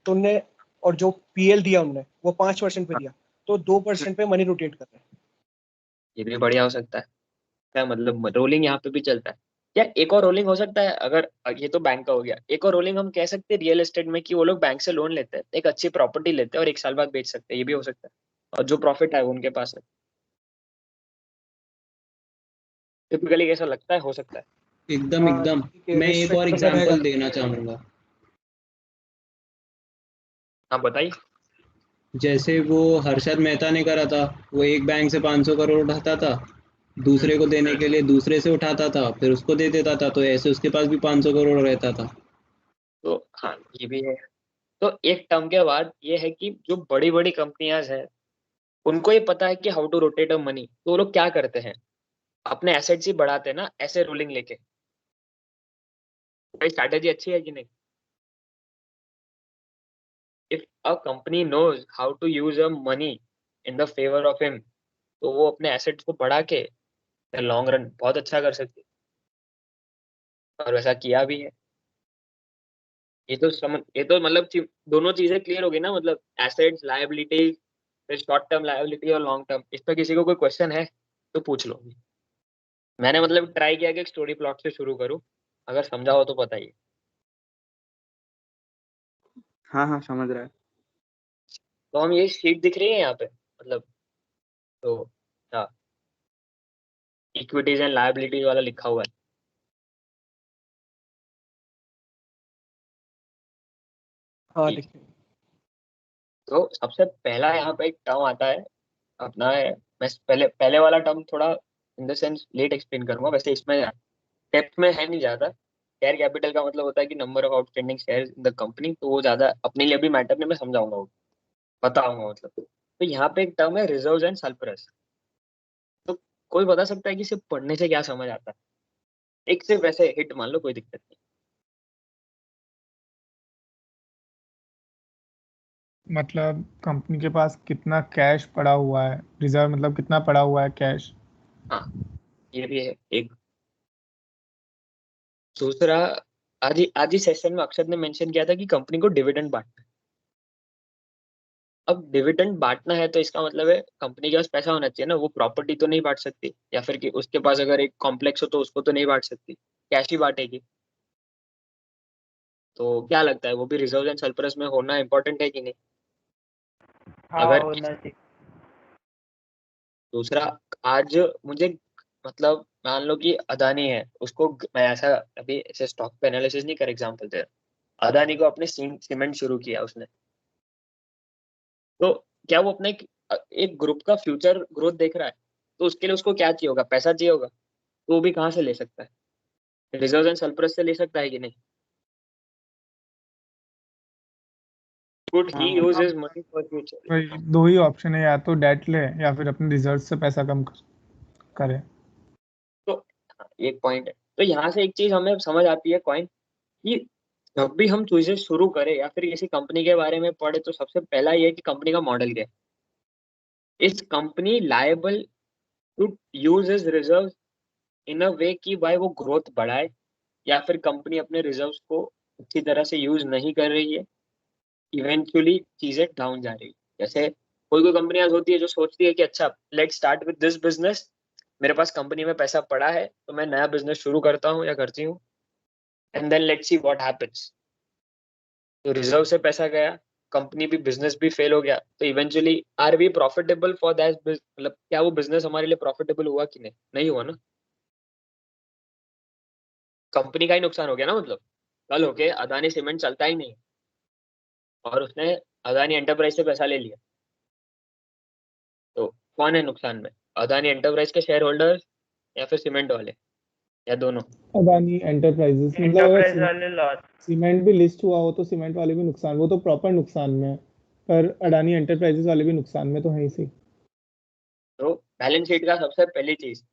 तो उनने, और जो पीएल दिया उनने वो 5% पे हाँ, दिया, तो दो हम्म, परसेंट पे मनी रोटेट कर रहे हैं। ये भी बढ़िया हो सकता है। क्या मतलब रोलिंग यहाँ पे भी चलता है? क्या एक और रोलिंग हो सकता है? अगर ये तो बैंक का हो गया, एक और रोलिंग हम कह सकते हैं रियल एस्टेट में, कि वो लोग बैंक से लोन लेते हैं, एक अच्छी प्रॉपर्टी लेते हैं और 1 साल बाद बेच सकते हैं, ये भी हो सकता है, और जो प्रॉफिट है वो उनके पास है। टिपिकली कैसा लगता है, हो सकता है? एकदम हाँ एकदम। ठीक है, मैं रिस्क एक और फैक्टर रहेगा। एग्जांपल देना चाहूंगा। हाँ बताइए। जैसे वो हर्षद मेहता ने करा था, वो एक बैंक से 500 करोड़ उठाता था, दूसरे को देने के लिए दूसरे से उठाता था, फिर उसको दे देता था, तो ऐसे उसके पास भी 500 करोड़ रहता था। तो हाँ ये भी है। तो एक टर्म के बाद ये है कि जो बड़ी बड़ी कंपनियां हैं उनको ये पता है कि how to rotate a money, तो वो लोग क्या करते हैं, अपने एसेट्स ही बढ़ाते हैं ना ऐसे रोलिंग लेके। भाई स्ट्रैटेजी अच्छी है कि नहीं? If a company knows how to use a money in the favour of him, तो वो अपने एसेट्स को बढ़ा के लॉन्ग रन बहुत अच्छा कर सकती है, और वैसा किया भी है। ये तो मतलब दोनों चीजें क्लियर हो गई ना, मतलब एसेट्स लायबिलिटी, फिर शॉर्ट टर्म लायबिलिटी और लॉन्ग टर्म। इस पर किसी को कोई क्वेश्चन है तो पूछ लो। मैंने मतलब ट्राई किया कि एक स्टोरी प्लॉट से शुरू करूं, अगर समझा हो तो बताइए। हाँ हाँ समझ रहा है। तो हम ये शीट दिख रही है यहाँ पे, मतलब तो हाँ, इक्विटीज एंड लायबिलिटीज वाला लिखा हुआ है। हाँ ठीक है। देखिए। तो सबसे पहला यहाँ पे एक टर्म आता है अपना है। मैं पहले पहले वाला टर्म थोड़ा in the sense late explain करूंगा, वैसे इसमें डेप्थ में है नहीं ज्यादा। शेयर कैपिटल का मतलब होता है कि number of outstanding share in the company, तो वो ज्यादा अपने लिए भी मैटर नहीं, मैं समझाऊंगा वो बताऊंगा मतलब। तो यहाँ पे एक टर्म है रिजर्व्स एंड सरप्लस। तो कोई बता सकता है कि सिर्फ पढ़ने से क्या समझ आता है? एक सिर्फ ऐसे हिट मान लो, कोई दिक्कत नहीं। मतलब कंपनी के पास कितना कैश पड़ा हुआ है, रिजर्व मतलब कितना पड़ा हुआ है कैश। हाँ ये भी है एक। दूसरा, आज ही सेशन में अक्षत ने मेंशन किया था कि कंपनी को डिविडेंड बांटना है। अब डिविडेंड बांटना है तो इसका मतलब है कंपनी के पास पैसा होना चाहिए ना, वो प्रॉपर्टी तो नहीं बांट सकती, या फिर कि उसके पास अगर एक कॉम्प्लेक्स हो तो उसको तो नहीं बांट सकती, कैश ही बांटेगी। तो क्या लगता है वो भी रिजर्व एंड सरप्लस में होना इंपॉर्टेंट है कि नहीं? हाँ अगर होना चाहिए। दूसरा, आज मुझे मतलब मान लो कि अदानी है, उसको मैं ऐसा अभी ऐसे स्टॉक पे एनालिसिस नहीं कर एग्जांपल दे रहा, अदानी को अपने सीमेंट शुरू किया उसने, तो क्या वो अपने एक ग्रुप का फ्यूचर ग्रोथ देख रहा है? तो उसके लिए उसको क्या चाहिए होगा, पैसा चाहिए होगा, तो वो भी कहाँ से ले सकता है, रिजर्व एंड सरप्लस से ले सकता है कि नहीं? Could he हाँ use मतलब his money for future? भाई दो ही ऑप्शन है, या तो डेट ले या फिर अपने रिजर्व से पैसा कम करे। तो हाँ, एक पॉइंट है। तो यहाँ से एक चीज हमें समझ आती है कॉइन कि जब भी हम चीजें शुरू करें या फिर किसी कंपनी के बारे में पढ़े, तो सबसे पहला ये है कि कंपनी का मॉडल क्या है। इस company liable to use his reserve in a way कि भाई वो ग्रोथ बढ़ाए, या फिर कंपनी अपने रिजर्व्स को अच्छी तरह से यूज नहीं कर रही है, इवेंचुअली चीजें डाउन जा रही है। जैसे कोई कोई कंपनियां होती है जो सोचती है कि अच्छा let start with this business, मेरे पास कंपनी में पैसा पड़ा है तो मैं नया बिजनेस शुरू करता हूँ या करती हूँ, and then let's see what happens. तो रिजर्व से पैसा गया, कंपनी भी, बिजनेस भी फेल हो गया, तो eventually are we profitable for that, मतलब क्या वो बिजनेस हमारे लिए प्रॉफिटेबल हुआ कि नहीं? नहीं हुआ ना, कंपनी का ही नुकसान हो गया ना। मतलब कल होके अदानी सीमेंट चलता ही नहीं और उसने अदानी एंटरप्राइज से पैसा ले लिया, तो कौन है नुकसान में, अदानी एंटरप्राइज के शेयर होल्डर्स या फिर सीमेंट वाले, या दोनों? अदानी एंटरप्राइजेस, मतलब एंटरप्राइज अगर वाले लॉस। सीमेंट भी लिस्ट हुआ हो तो सीमेंट वाले भी नुकसान, वो तो प्रॉपर नुकसान में है, पर अडानी एंटरप्राइजेस वाले भी नुकसान में तो है ही सही। तो बैलेंस शीट का सबसे पहली चीज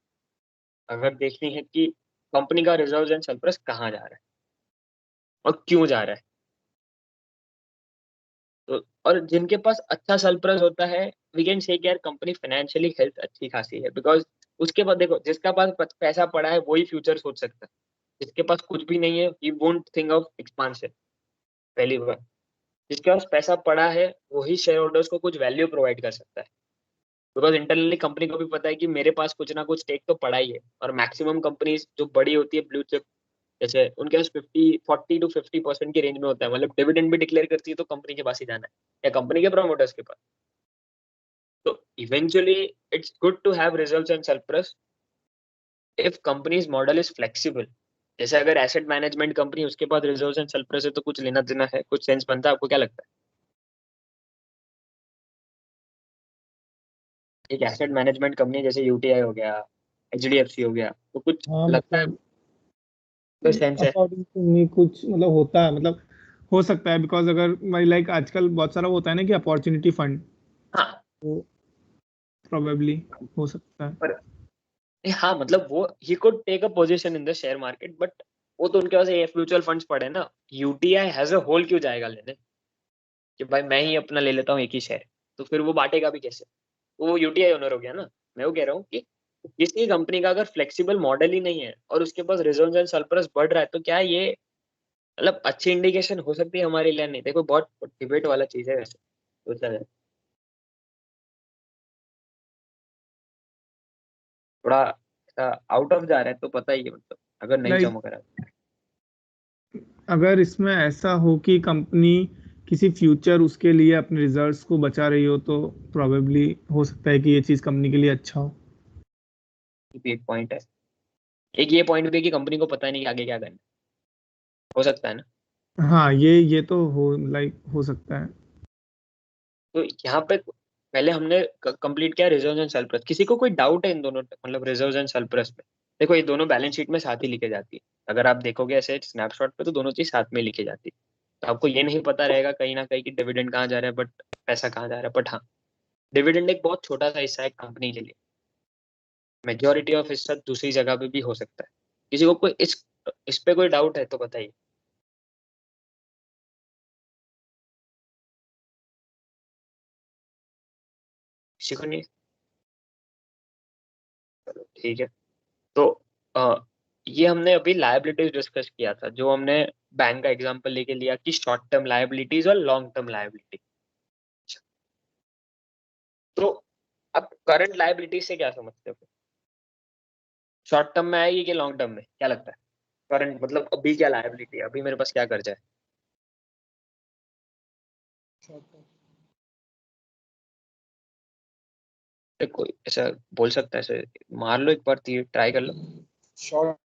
अगर देखनी है कि कंपनी का रिजर्व एंड सरप्लस कहाँ जा रहा है और क्यों जा रहा है। तो और जिनके पास अच्छा सरप्लस होता है, वी कैन से कि यार कंपनी फाइनेंशियली हेल्थ अच्छी खासी है, बिकॉज उसके पास देखो, जिसका पास पैसा पड़ा है वही फ्यूचर सोच सकता है, जिसके पास कुछ भी नहीं है he won't think of expansion. पहली बार, जिसके पास पैसा पड़ा है वही शेयर होल्डर्स को कुछ वैल्यू प्रोवाइड कर सकता है, बिकॉज इंटरनली कंपनी को भी पता है कि मेरे पास कुछ ना कुछ टेक तो पड़ा ही है। और मैक्सिमम कंपनीज जो बड़ी होती है ब्लू चिप, जैसे उनके पास 40 to 50% की रेंज में होता है, मतलब डिविडेंड भी डिक्लेयर करती है तो कंपनी के पास ही जाना है या कंपनी के प्रोमोटर्स के पास। तो eventually it's good to have reserves and surplus if companies model is flexible. जैसे अगर एसेट मैनेजमेंट कंपनी, उसके पास रिजर्व्स एंड सरप्लस है तो कुछ लेना देना है, कुछ सेंस बनता है, आपको क्या लगता है? एक एसेट मैनेजमेंट कंपनी जैसे यूटीआई हो गया, एचडीएफसी हो गया, तो कुछ हाँ लगता है मतलब कोई सेंस है? अकॉर्डिंग टू मी कुछ मतलब होता है, मतलब हो सकता है, बिकॉज अगर भाई लाइक आजकल बहुत सारा होता है ना कि अपॉर्चुनिटी फंड, हाँ, तो प्रोबेबली हो सकता है। पर हाँ मतलब वो he could take a position in the share market, but वो तो उनके पास ये म्यूचुअल फंड्स पड़े हैं ना। यूटीआई हैज अ होल क्यों जाएगा लेने कि भाई मैं ही अपना ले लेता हूँ एक ही शेयर, तो फिर वो बांटेगा भी कैसे? तो वो यूटीआई ओनर हो गया ना। मैं वो कह रहा हूँ कि किसी कंपनी का अगर फ्लेक्सिबल मॉडल ही नहीं है और उसके पास रिजर्व एंड सरप्लस बढ़ रहा है, तो क्या ये मतलब अच्छी इंडिकेशन हो सकती है हमारे लिए? नहीं, देखो बहुत डिबेट वाला चीज है वैसे सोचा जाए, थोड़ा आउट ऑफ जा रहा है तो पता ही है, मतलब अगर नहीं लाइक चमक रहा है। अगर इसमें ऐसा हो कि कंपनी किसी फ्यूचर उसके लिए अपने रिजर्व्स को बचा रही हो, तो प्रोबेबली हो सकता है कि ये चीज़ कंपनी के लिए अच्छा हो। ये भी एक पॉइंट है। एक ये पॉइंट भी है कि कंपनी को पता नहीं कि आगे क्या करना है। हो सकता है ना। हाँ ये तो हो, लाइक हो सकता है। तो यहाँ पे पहले हमने कंप्लीट किया रिजर्व एंड सरप्लस। किसी को कोई डाउट है इन दोनों, मतलब रिजर्व एंड सरप्लस में? देखो ये दोनों बैलेंस शीट में साथ ही लिखे जाती है, अगर आप देखोगे ऐसे स्नैपशॉट पे तो दोनों चीज साथ में लिखी जाती है। तो आपको ये नहीं पता रहेगा कहीं ना कहीं कि डिविडेंड कहाँ जा रहा है, बट पैसा कहाँ जा रहा है। बट हाँ, डिविडेंड एक बहुत छोटा सा हिस्सा है कंपनी के लिए, मेजोरिटी ऑफ हिस्सा दूसरी जगह पे भी हो सकता है। किसी को कोई इस पे कोई डाउट है तो बताइए। किसी को नहीं? चलो ठीक है। तो अ, ये हमने अभी लायबिलिटीज डिस्कस किया था, जो हमने बैंक का एग्जांपल लेके लिया कि शॉर्ट टर्म लायबिलिटीज और लॉन्ग टर्म लायबिलिटी। तो अब करंट लायबिलिटीज से क्या समझते हो? शॉर्ट टर्म में आएगी कि लॉन्ग टर्म में, क्या लगता है? करंट मतलब अभी क्या लायबिलिटी है, अभी मेरे पास क्या कर्जा है? कोई ऐसा बोल सकता है ऐसे? मार लो एक बार तीर, ट्राई कर लो। शॉर्ट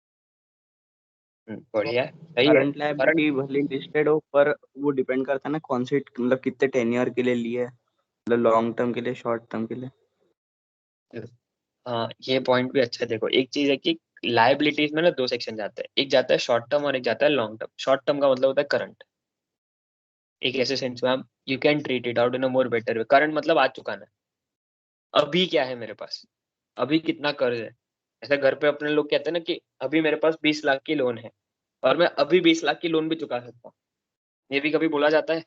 बढ़िया है, सही है। करंट करंट, लायबिलिटी भले लिस्टेड हो, पर वो डिपेंड करता है ना कौन सी, मतलब कितने टेन्योर के लिए लिए है, मतलब लॉन्ग टर्म के लिए, शॉर्ट टर्म के लिए। हाँ, ये पॉइंट भी अच्छा है। देखो, एक चीज है कि लाइबिलिटीज में ना दो सेक्शन जाते हैं, एक जाता है शॉर्ट टर्म और एक जाता है लॉन्ग टर्म। शॉर्ट टर्म का मतलब होता है करंट, एक ऐसे सेंस में आप you can treat it out in a more better way. Current मतलब आज चुकाना है, अभी क्या है मेरे पास, अभी कितना कर्ज है। ऐसे घर पे अपने लोग कहते हैं ना कि अभी मेरे पास 20 लाख की लोन है और मैं अभी 20 लाख की लोन भी चुका सकता हूँ, ये भी कभी बोला जाता है।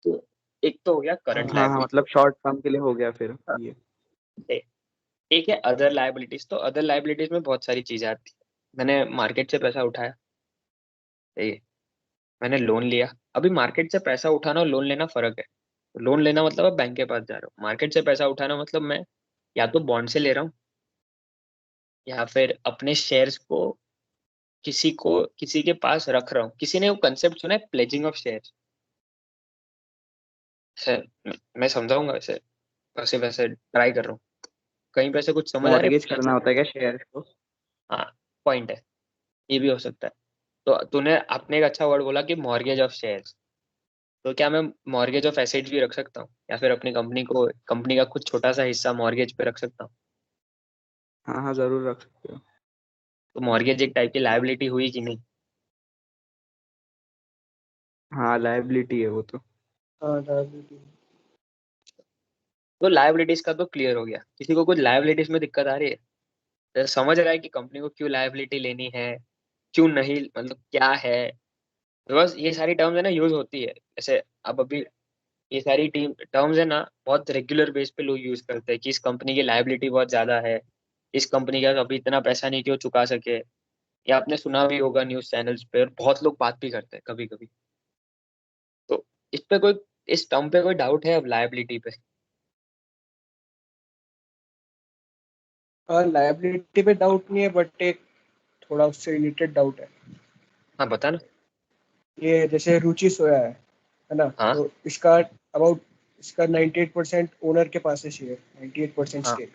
तो एक तो हो गया करंट हाँ हाँ, लाइबिलिटी, मतलब शॉर्ट टर्म के लिए हो गया फिर ये। एक है अदर लाइबिलिटीज। तो अदर लाइबिलिटीज में बहुत सारी चीजें आती है। मैंने मार्केट से पैसा उठाया, सही है, मैंने लोन लिया। अभी मार्केट से पैसा उठाना और लोन लेना फर्क है। लोन लेना मतलब आप बैंक के पास जा रहे हो, मार्केट से पैसा उठाना मतलब मैं या तो बॉन्ड से ले रहा हूँ या फिर अपने शेयर्स को किसी के पास रख रहा हूँ। किसी ने वो कंसेप्ट सुना है, प्लेजिंग ऑफ शेयर्स? सर, मैं समझाऊंगा वैसे, वैसे वैसे ट्राई कर रहा हूँ। कहीं पे से कुछ समझ आ रहा मॉर्गेज है? करना होता है क्या शेयर को? हाँ, पॉइंट है, ये भी हो सकता है। तो तूने आपने एक अच्छा वर्ड बोला कि मॉर्गेज ऑफ शेयर्स। तो क्या मैं मॉर्गेज ऑफ एसेट्स भी रख सकता हूँ, या फिर अपनी कंपनी का कुछ छोटा सा हिस्सा मॉर्गेज पे रख सकता हूँ? हाँ हाँ, जरूर रख सकते हो। तो मॉर्गेज एक टाइप की लायबिलिटी हुई कि नहीं? हाँ, लायबिलिटी है वो तो। हाँ liability। तो लायबिलिटीज का तो क्लियर हो गया। किसी को कुछ लायबिलिटीज में दिक्कत आ रही है? तो समझ रहा है कि कंपनी को क्यों लायबिलिटी लेनी है, क्यों नहीं, मतलब क्या है? बिकॉज ये सारी टर्म्स है ना यूज होती है जैसे, अब अभी ये सारी टीम टर्म्स है ना बहुत रेगुलर बेस पे लोग यूज करते हैं कि इस कंपनी की लायबिलिटी बहुत ज्यादा है, इस कंपनी का अभी इतना पैसा नहीं कि वो चुका सके। या आपने सुना भी होगा न्यूज चैनल्स पे, और बहुत लोग बात भी करते हैं कभी कभी। तो इस पे कोई इस टर्म पे कोई डाउट है अब लायबिलिटी पे? हाँ लाइबिलिटी पे डाउट नहीं है, बट एक थोड़ा उससे रिलेटेड डाउट है। हाँ, बता ना। ये जैसे रुचि सोया है ना, हाँ तो इसका अबाउट इसका 98% ओनर के पास है शेयर, 98% हाँ। स्टेक।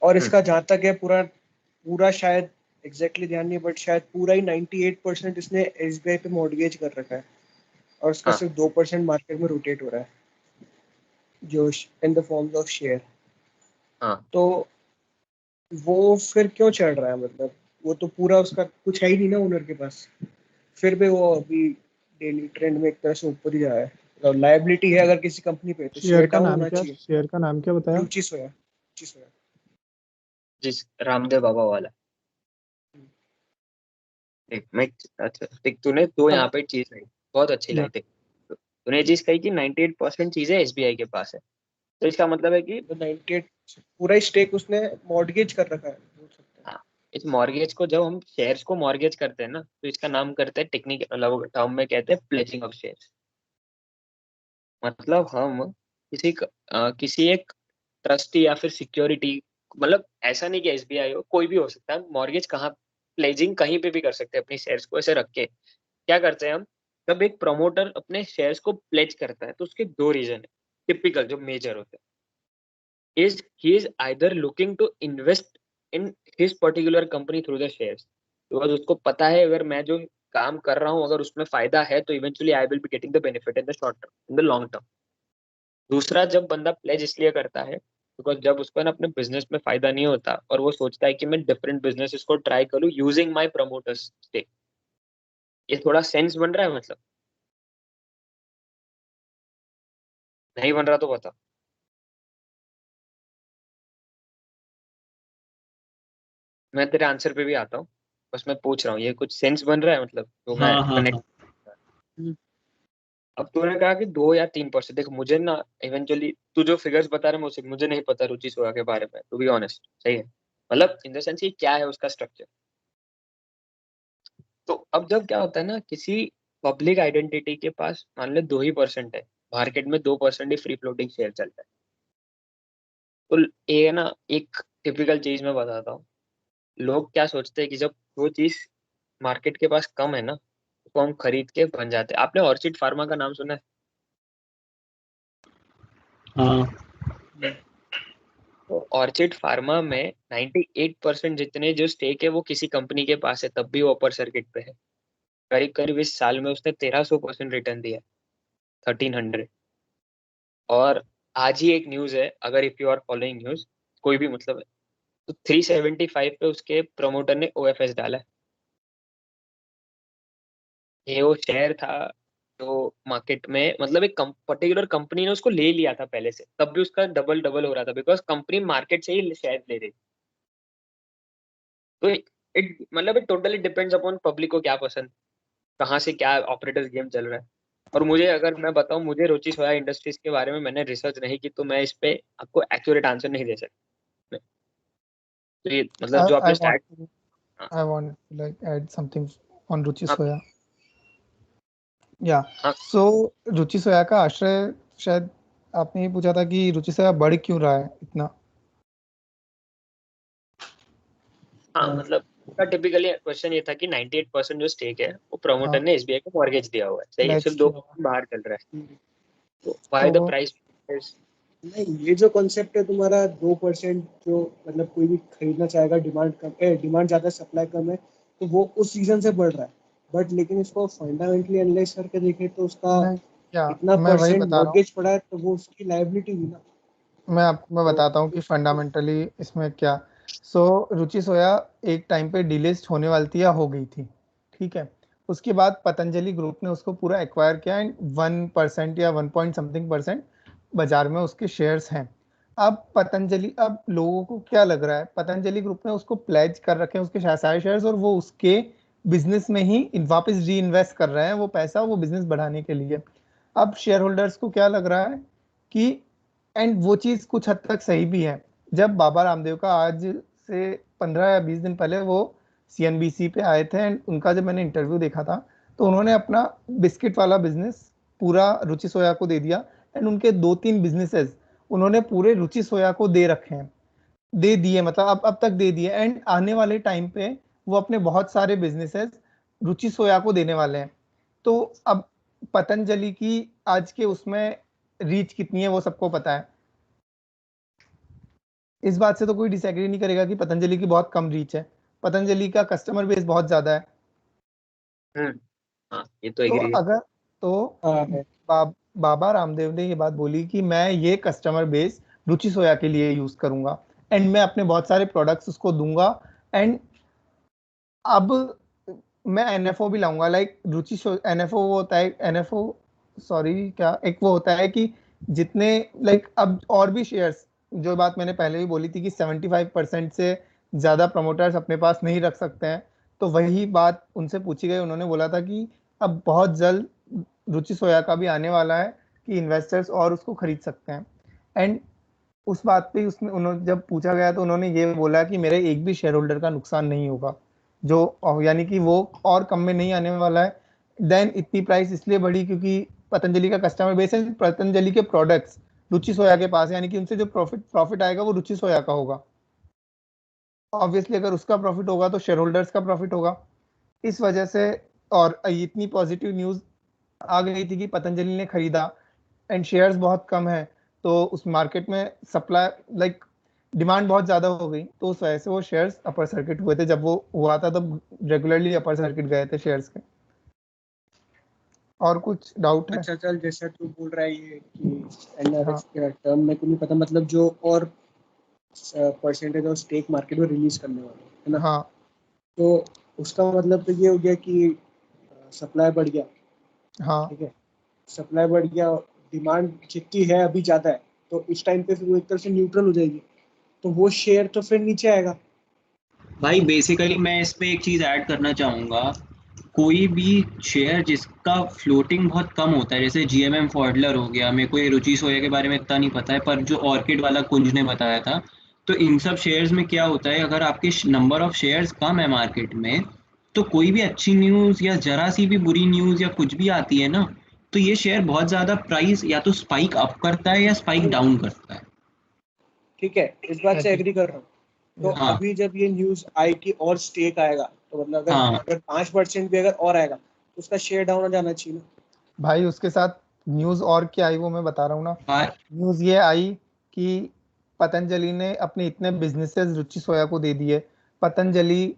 और हम्म। इसका जहाँ तक है पूरा पूरा शायद एग्जैक्टली ध्यान नहीं, बट शायद पूरा ही 98% इसने एसबीआई पे मॉर्गेज कर रखा है। और उसका हाँ सिर्फ 2% मार्केट में रोटेट हो रहा है, जो in the forms of share. हाँ। तो वो फिर क्यों चढ़ रहा है, मतलब वो तो पूरा उसका कुछ है ही नहीं ना ओनर के पास। फिर भी वो अभी डेली ट्रेंड में एक तरह से ऊपर ही जा रहा है। और लायबिलिटी है अगर किसी कंपनी पे तो शेयर शेयर का डाउन नाम होना क्या, चाहिए। शेयर का नाम क्या बताया? रुचि सोया, रुचि सोया। जिस रामदेव बाबा वाला। देख मैं अच्छा देख, तूने तो अब यहाँ पे चीज लाई, बहुत अच्छी लाई। देख, तूने ये चीज कही कि 98% चीजें एसबीआई के पास है, तो इसका मतलब है कि तो 98 पूरा ही स्टेक उसने मॉर्गेज कर रखा है बोल सकते हैं। हाँ, इस मॉर्गेज को जब हम शेयर्स को मॉर्गेज करते हैं ना, तो इसका नाम करते हैं टेक्निकल मतलब टर्म में कहते हैं प्लेजिंग ऑफ शेयर्स। मतलब हम किसी एक ट्रस्टी या फिर सिक्योरिटी, मतलब ऐसा नहीं कि एसबीआई हो, कोई भी हो सकता है, मॉर्गेज कहाँ प्लेजिंग कहीं पे भी कर सकते हैं अपनी शेयर्स को ऐसे रख के। क्या करते हैं हम, जब एक प्रमोटर अपने शेयर्स को प्लेज करता है तो उसके दो रीजन है टिपिकल जो मेजर होते हैं। Is he is either looking to invest in his particular company through the shares, because उसको पता है अगर मैं जो काम कर रहा हूँ अगर उसमें फायदा है तो eventually I will be getting the benefit in the short term, in the long term. दूसरा, जब बंदा प्लेज इसलिए करता है बिकॉज जब उसको ना अपने बिजनेस में फायदा नहीं होता और वो सोचता है कि मैं डिफरेंट बिजनेस को ट्राई करूँ यूजिंग माई प्रमोटर्स स्टेक। ये थोड़ा सेंस बन रहा है मतलब? नहीं बन रहा तो बता। मैं तेरे आंसर पे भी आता हूँ, बस मैं पूछ रहा हूँ ये कुछ सेंस बन रहा है मतलब तो मैं हाँ हाँ हाँ। कनेक्ट। अब तूने कहा कि 2 या 3%। देख मुझे ना इवेंचुअली तू जो फिगर्स बता रहा है मुझे नहीं पता रुचि सोया के बारे में, टू बी ऑनेस्ट, सही है। मतलब इन द सेंस ये क्या है उसका स्ट्रक्चर। तो अब जब क्या होता है ना, किसी पब्लिक आइडेंटिटी के पास मान ले 2% है, मार्केट में 2% ही फ्री फ्लोटिंग शेयर चलता है, तो ये है ना एक टिपिकल चीज मैं बताता हूँ। लोग क्या सोचते हैं कि जब वो चीज मार्केट के पास कम है ना, उसको हम खरीद के बन जाते हैं। आपने ऑर्चिड फार्मा का नाम सुना है? हाँ तो ऑर्चिड फार्मा में 98% जितने जो स्टेक है वो किसी कंपनी के पास है, तब भी वो अपर सर्किट पे है। करीब करीब इस साल में उसने 1300% रिटर्न दिया, 1300। और आज ही एक न्यूज है, अगर if you are following news, कोई भी मतलब है, तो 375 पे उसके प्रमोटर ने OFS डाला है। ये वो शेयर था जो मार्केट में मतलब एक पर्टिकुलर कंपनी ने उसको ले लिया था पहले से, तब भी उसका डबल डबल हो रहा था बिकॉज कंपनी मार्केट से ही शेयर ले रही। तो इट मतलब it totally depends upon public को क्या पसंद, कहाँ से क्या ऑपरेटर्स गेम चल रहा है। और मुझे अगर मैं बताऊं, मुझे रुचि सोया इंडस्ट्रीज के बारे में मैंने रिसर्च नहीं की, तो मैं इस पे आपको एक्यूरेट आंसर नहीं दे सकता। तो ये मतलब जो I आपने want start. to I want to like add something on Ruchi Soya. Yeah. हाँ So रुचि सोया का आश्रय, शायद आपने ये पूछा था कि रुचि सोया बढ़ क्यों रहा है इतना। हाँ, मतलब उसका टिपिकली क्वेश्चन ये था कि 98% जो स्टेक है वो प्रमोटर ने SBI को मॉर्गेज दिया हुआ है, सही है, Pledge सिर्फ किया हुआ। 2% बाहर चल रहा है, तो व्हाई द तो प्राइस। नहीं, ये जो कॉन्सेप्ट है तुम्हारा 2%, जो मतलब कोई भी खरीदना चाहेगा, डिमांड कम है, डिमांड ज़्यादा सप्लाई कम है, तो वो उस रीजन से बढ़ रहा है। बट लेकिन इसको फंडामेंटली एनालाइज करके देखें तो उसका नहीं, क्या इतना मैं वही परसेंट बता रहा हूँ, मॉर्गेज पड़ा है, तो वो उसकी लायबिलिटी हुई ना। मैं तो बताता हूँ कि फंडामेंटली इसमें क्या। रुचि सोया एक टाइम पे डिलिस्ट होने वाली थी या हो गई थी, ठीक है। उसके बाद पतंजलि ग्रुप ने उसको पूरा एक्वायर किया एंड 1% या 1 पॉइंट समथिंग परसेंट बाजार में उसके शेयर्स हैं। अब लोगों को क्या लग रहा है, पतंजलि ग्रुप ने उसको प्लेज कर रखे हैं उसके सारे शेयर्स, और वो उसके बिजनेस में ही वापस री इन्वेस्ट कर रहे हैं वो पैसा, वो बिजनेस बढ़ाने के लिए। अब शेयर होल्डर्स को क्या लग रहा है कि, एंड वो चीज कुछ हद तक सही भी है, जब बाबा रामदेव का आज से 15 या 20 दिन पहले वो CNBC पे आए थे एंड उनका जब मैंने इंटरव्यू देखा था, तो उन्होंने अपना बिस्किट वाला बिजनेस पूरा रुचि सोया को दे दिया एंड उनके 2-3 बिजनेसेस उन्होंने पूरे रुचि सोया को दे रखे हैं, दे दिए, मतलब अब तक दे दिए, एंड आने वाले टाइम पे वो अपने बहुत सारे बिजनेसेस रुचि सोया को देने वाले हैं। तो अब पतंजलि की आज के उसमें रीच कितनी है वो सबको पता है, इस बात से तो कोई डिसएग्री नहीं करेगा कि पतंजलि की बहुत कम रीच है, पतंजलि का कस्टमर बेस बहुत ज्यादा है। हाँ, ये तो तो एग्री है। अगर तो है। बाबा रामदेव ने ये बात बोली कि मैं ये कस्टमर बेस रुचि सोया के लिए यूज करूंगा एंड मैं अपने बहुत सारे प्रोडक्ट्स उसको दूंगा, एंड अब मैं NFO भी लाऊंगा, लाइक रुचि NFO वो होता है, NFO सॉरी क्या, एक वो होता है कि जितने लाइक अब और भी शेयर्स, जो बात मैंने पहले भी बोली थी कि 75% से ज्यादा प्रमोटर्स अपने पास नहीं रख सकते हैं, तो वही बात उनसे पूछी गई, उन्होंने बोला था कि अब बहुत जल्द रुचि सोया का भी आने वाला है कि इन्वेस्टर्स और उसको खरीद सकते हैं। एंड उस बात पे उसने उन्होंने जब पूछा गया तो उन्होंने ये बोला कि मेरे एक भी शेयर होल्डर का नुकसान नहीं होगा, जो यानी कि वो और कम में नहीं आने वाला है। देन इतनी प्राइस इसलिए बढ़ी क्योंकि पतंजलि का कस्टमर बेस है, पतंजलि के प्रोडक्ट्स रुचि सोया के पास, यानी कि उनसे जो प्रॉफिट आएगा वो रुचि सोया का होगा। ऑब्वियसली अगर उसका प्रॉफिट होगा तो शेयर होल्डर्स का प्रॉफिट होगा, इस वजह से। और इतनी पॉजिटिव न्यूज आ गई थी कि पतंजलि ने खरीदा एंड शेयर्स बहुत कम है, तो उस मार्केट में सप्लाई लाइक डिमांड बहुत ज्यादा हो गई, तो उस वजह से वो शेयर्स अपर सर्किट हुए थे, जब वो हुआ था तब रेगुलरली अपर सर्किट गए थे शेयर्स के। और कुछ डाउट है? अच्छा चल, जैसा तू बोल रहा है ये कि NRS हाँ के टर्म में को नहीं पता, मतलब जो और परसेंटेज और स्टेक मार्केट में रिलीज करने वाले है ना, हाँ तो उसका मतलब तो ये हो गया कि सप्लाई बढ़ गया, हाँ ठीक है, सप्लाई बढ़ गया, डिमांड जितनी है अभी ज़्यादा है, तो इस टाइम पे फिर वो एक तरह से न्यूट्रल हो जाएगी, तो वो शेयर तो फिर नीचे आएगा। भाई बेसिकली मैं इस पे एक चीज़ ऐड करना चाहूँगा। कोई भी शेयर जिसका फ्लोटिंग बहुत कम होता है, जैसे GMM फॉडलर हो गया, मेरे को ये रुचि सोया के बारे में इतना नहीं पता है, पर जो ऑर्किड वाला कुंज ने बताया था, तो इन सब शेयर्स में क्या होता है, अगर आपके नंबर ऑफ शेयर्स कम है मार्केट में, तो कोई भी अच्छी न्यूज़ या जरा सी भी बुरी न्यूज़ या कुछ भी आती है ना, तो ये शेयर बहुत ज़्यादा प्राइस या तो स्पाइक अप करता है या स्पाइक डाउन करता है। ठीक है, इस बात से एग्री कर रहा हूँ। तो या हाँ अभी जब ये न्यूज आई कि और स्टेक आएगा, तो मतलब अगर हाँ अगर 5% भी अगर और आएगा तो उसका शेयर डाउन हो जाना चाहिए ना। भाई, उसके साथ न्यूज और क्या आई वो मैं बता रहा हूँ ना। हाँ न्यूज ये आई कि पतंजलि ने अपने इतने बिजनेसेस रुचि सोया को दे दिए, पतंजलि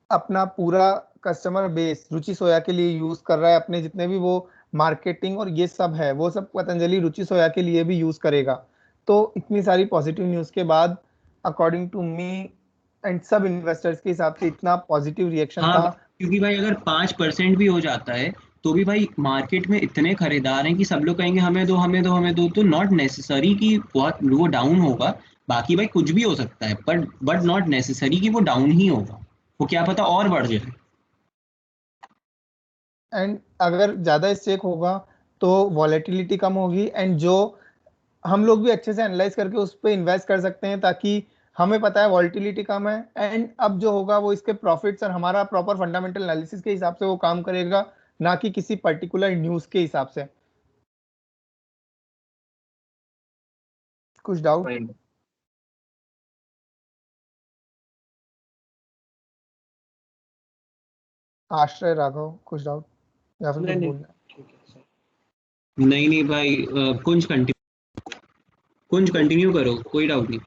अपना पूरा कस्टमर बेस रुचि सोया के लिए यूज कर रहा है, अपने जितने भी वो मार्केटिंग और ये सब है वो सब पतंजलि रुचि सोया के लिए भी यूज करेगा। तो इतनी सारी पॉजिटिव न्यूज के बाद अकॉर्डिंग टू मी एंड सब इन्वेस्टर्स के हिसाब से इतना पॉजिटिव रिएक्शन हाँ था। क्योंकि भाई अगर 5% भी हो जाता है तो भी भाई मार्केट में इतने खरीदार हैं कि सब लोग कहेंगे हमें दो हमें दो हमें दो, तो नॉट नेसेसरी कि बहुत वो डाउन होगा। बाकी भाई कुछ भी हो सकता है बट नॉट नेसेसरी कि वो डाउन ही होगा, वो क्या पता और बढ़ जाए। एंड अगर ज्यादा स्टेक होगा तो वॉलेटिलिटी कम होगी, एंड जो हम लोग भी अच्छे से एनालाइज करके उस पर इन्वेस्ट कर सकते हैं, ताकि हमें पता है वॉलेटिलिटी कम है एंड अब जो होगा वो इसके प्रॉफिट्स और हमारा प्रॉपर फंडामेंटल एनालिसिस के हिसाब से वो काम करेगा, ना कि किसी पर्टिकुलर न्यूज के हिसाब से। कुछ डाउट? पॉइंट आश्रय, राघव, कुछ डाउट या फिर कुछ नहीं नहीं बोलना है? ठीक है सर। नहीं भाई कुंज कंटिन्यू करो, कोई डाउट नहीं।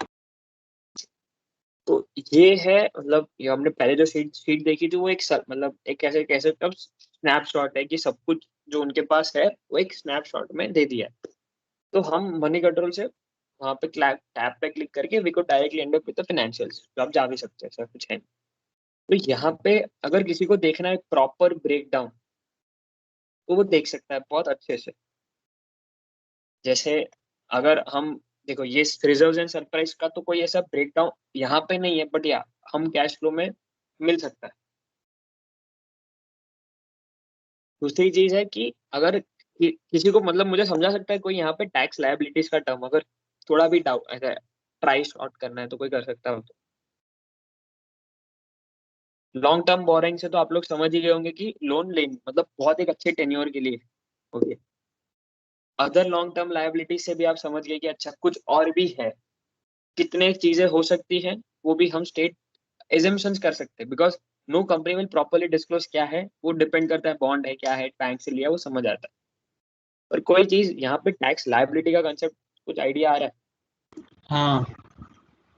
तो ये है, मतलब ये हमने पहले जो शीट देखी थी वो एक मतलब एक कैसे कैसे कब स्नैपशॉट है कि सब कुछ जो उनके पास है वो एक स्नैपशॉट में दे दिया है। तो हम मनी कंट्रोल से वहां पे टैब पे क्लिक करके वी को directly and up with the financials, तो आप जा भी सकते हैं, ऐसा कुछ है नहीं। तो यहाँ पे अगर किसी को देखना है प्रॉपर ब्रेकडाउन तो वो देख सकता है बहुत अच्छे से। जैसे अगर हम देखो ये रिजर्व्स एंड सरप्राइज का तो कोई ऐसा ब्रेकडाउन यहाँ पे नहीं है, बट या हम कैश फ्लो में मिल सकता है। दूसरी चीज है कि अगर किसी को मतलब मुझे समझा सकता है कोई यहाँ पे टैक्स लायबिलिटीज का टर्म अगर थोड़ा भी डाउट ऐसा ट्राई शॉर्ट करना है तो कोई कर सकता है। तो लॉन्ग टर्म बोरिंग से तो आप लोग समझ ही गए होंगे कि लोन लेनी मतलब बहुत एक अच्छे टेन्योर के लिए। Okay, other long term liability से भी आप समझ गए कि अच्छा कुछ और भी है, कितने चीजें हो सकती हैं वो भी हम स्टेट एजम्पशंस कर सकते हैं, because no company will properly disclose क्या है, वो डिपेंड करता है बॉन्ड है क्या है, बैंक से लिया, वो समझ आता है। पर कोई चीज यहाँ पे टैक्स लायबिलिटी का कंसेप्ट कुछ आइडिया आ रहा है? हाँ